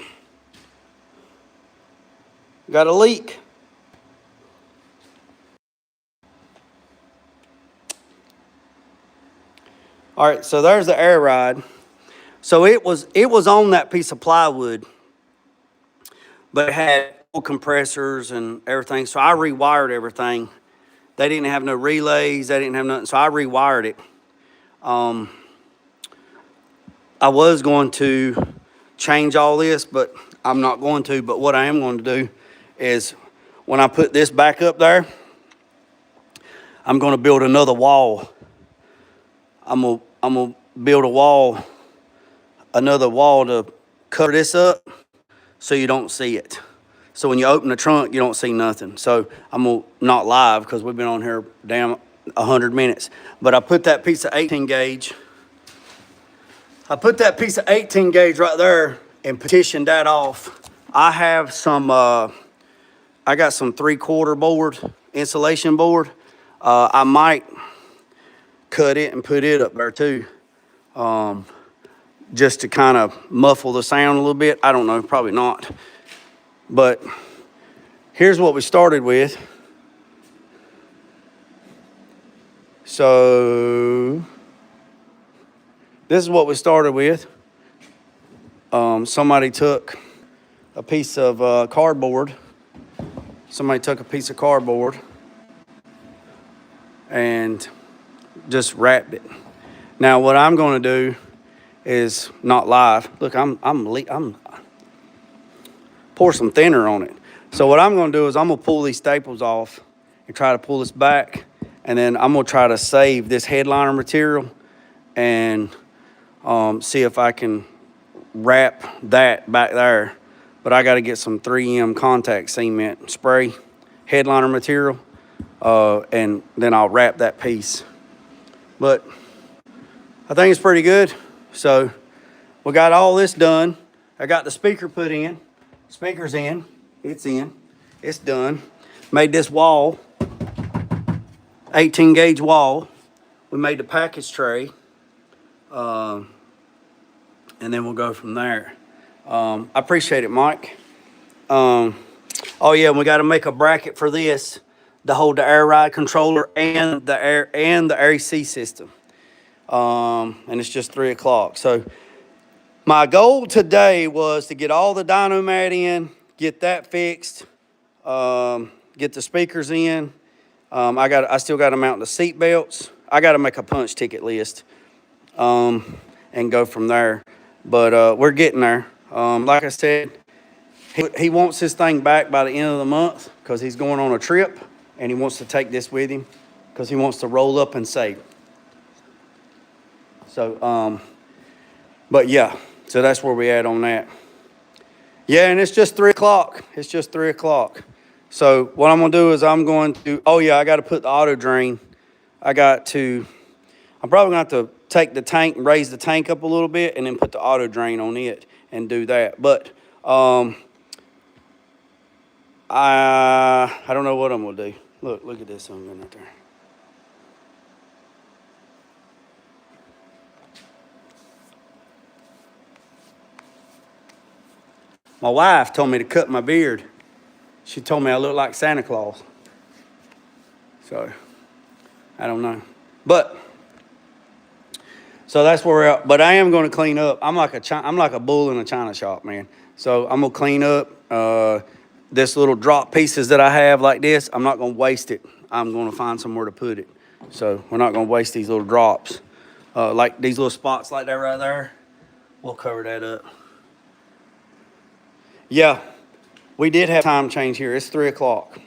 Got a leak. All right, so there's the air ride. So it was on that piece of plywood, but it had compressors and everything. So I rewired everything. They didn't have no relays. They didn't have nothing. So I rewired it. I was going to change all this, but I'm not going to. But what I am going to do is when I put this back up there, I'm going to build another wall. I'm gonna build a wall, another wall to cover this up so you don't see it. So when you open the trunk, you don't see nothing. So I'm gonna not live because we've been on here damn 100 minutes. But I put that piece of 18 gauge. I put that piece of 18 gauge right there and petitioned that off. I have some, I got some 3/4 board, insulation board. I might cut it and put it up there too. Just to kind of muffle the sound a little bit. I don't know, probably not. But here's what we started with. So this is what we started with. Somebody took a piece of cardboard. Somebody took a piece of cardboard and just wrapped it. Now what I'm going to do is not live. Look, I'm pour some thinner on it. So what I'm going to do is I'm going to pull these staples off and try to pull this back, and then I'm going to try to save this headliner material and see if I can wrap that back there. But I got to get some 3M contact cement spray headliner material, and then I'll wrap that piece. But I think it's pretty good. So we got all this done. I got the speaker put in. Speaker's in. It's in. It's done. Made this wall, 18 gauge wall. We made the package tray. And then we'll go from there. I appreciate it, Mike. Oh yeah, we got to make a bracket for this to hold the air ride controller and the AC system. And it's just 3 o'clock. So my goal today was to get all the dyno mat in, get that fixed, get the speakers in. I still got to mount the seat belts. I got to make a punch ticket list, and go from there. But we're getting there. Like I said, he wants his thing back by the end of the month because he's going on a trip. and he wants to take this with him because he wants to roll up and save. So, but yeah, so that's where we at on that. Yeah, and it's just 3 o'clock. It's just 3 o'clock. So what I'm gonna do is I'm going to, oh yeah, I got to put the auto drain. I'm probably gonna have to take the tank and raise the tank up a little bit and then put the auto drain on it and do that. But I don't know what I'm gonna do. Look at this sun right there. My wife told me to cut my beard. She told me I look like Santa Claus. So, I don't know. But, so that's where we're at. But I am going to clean up. I'm like a bull in a china shop, man. So I'm going to clean up this little drop pieces that I have like this. I'm not going to waste it. I'm going to find somewhere to put it. So we're not going to waste these little drops. Like these little spots like that right there. We'll cover that up. Yeah, we did have time change here. It's 3 o'clock.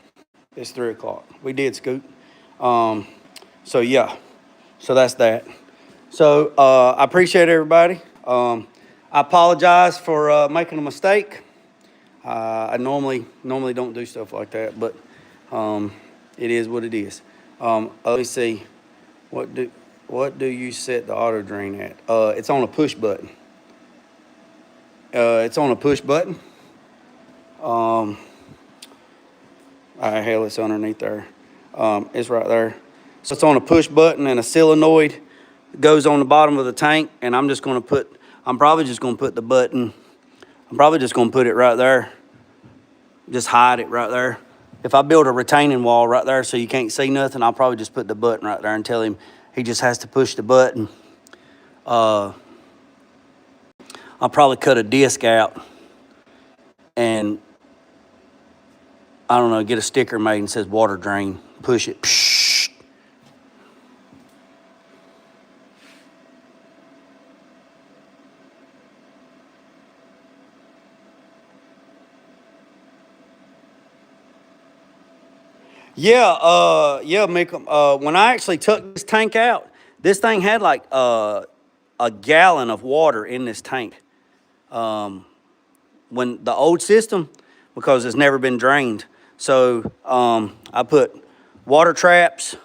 It's 3 o'clock. We did, Scoot. So yeah, so that's that. So I appreciate everybody. I apologize for making a mistake. I normally don't do stuff like that, but it is what it is. Let me see. What do you set the auto drain at? It's on a push button. It's on a push button. All right, hell, it's underneath there. It's right there. So it's on a push button, and a solenoid goes on the bottom of the tank, and I'm probably just gonna put the button, I'm probably just gonna put it right there. Just hide it right there. If I build a retaining wall right there so you can't see nothing, I'll probably just put the button right there and tell him he just has to push the button. I'll probably cut a disc out and, I don't know, get a sticker made and says water drain, push it. Psh. Yeah, make them. When I actually took this tank out, this thing had like a gallon of water in this tank. When the old system, because it's never been drained. So I put water traps,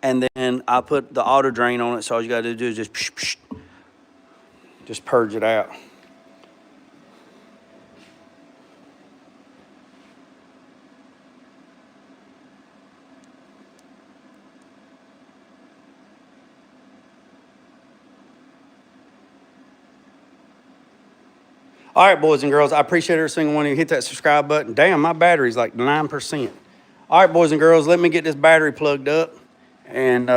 and then I put the auto drain on it. So all you gotta do is just purge it out. All right, boys and girls, I appreciate every single one of you. Hit that subscribe button. Damn, my battery's like 9%. All right, boys and girls, let me get this battery plugged up. And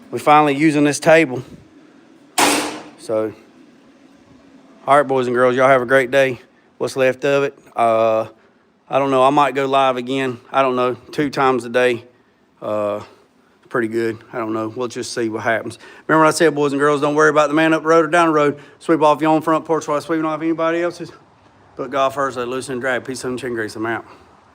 we're finally using this table. So, all right, boys and girls, y'all have a great day. What's left of it. I don't know. I might go live again. I don't know, 2 times a day. Pretty good. I don't know. We'll just see what happens. Remember what I said, boys and girls, don't worry about the man up the road or down the road. Sweep off your own front porch while sweeping off anybody else's. Put God first, let loose and drag. Peace and chicken grease. I'm out.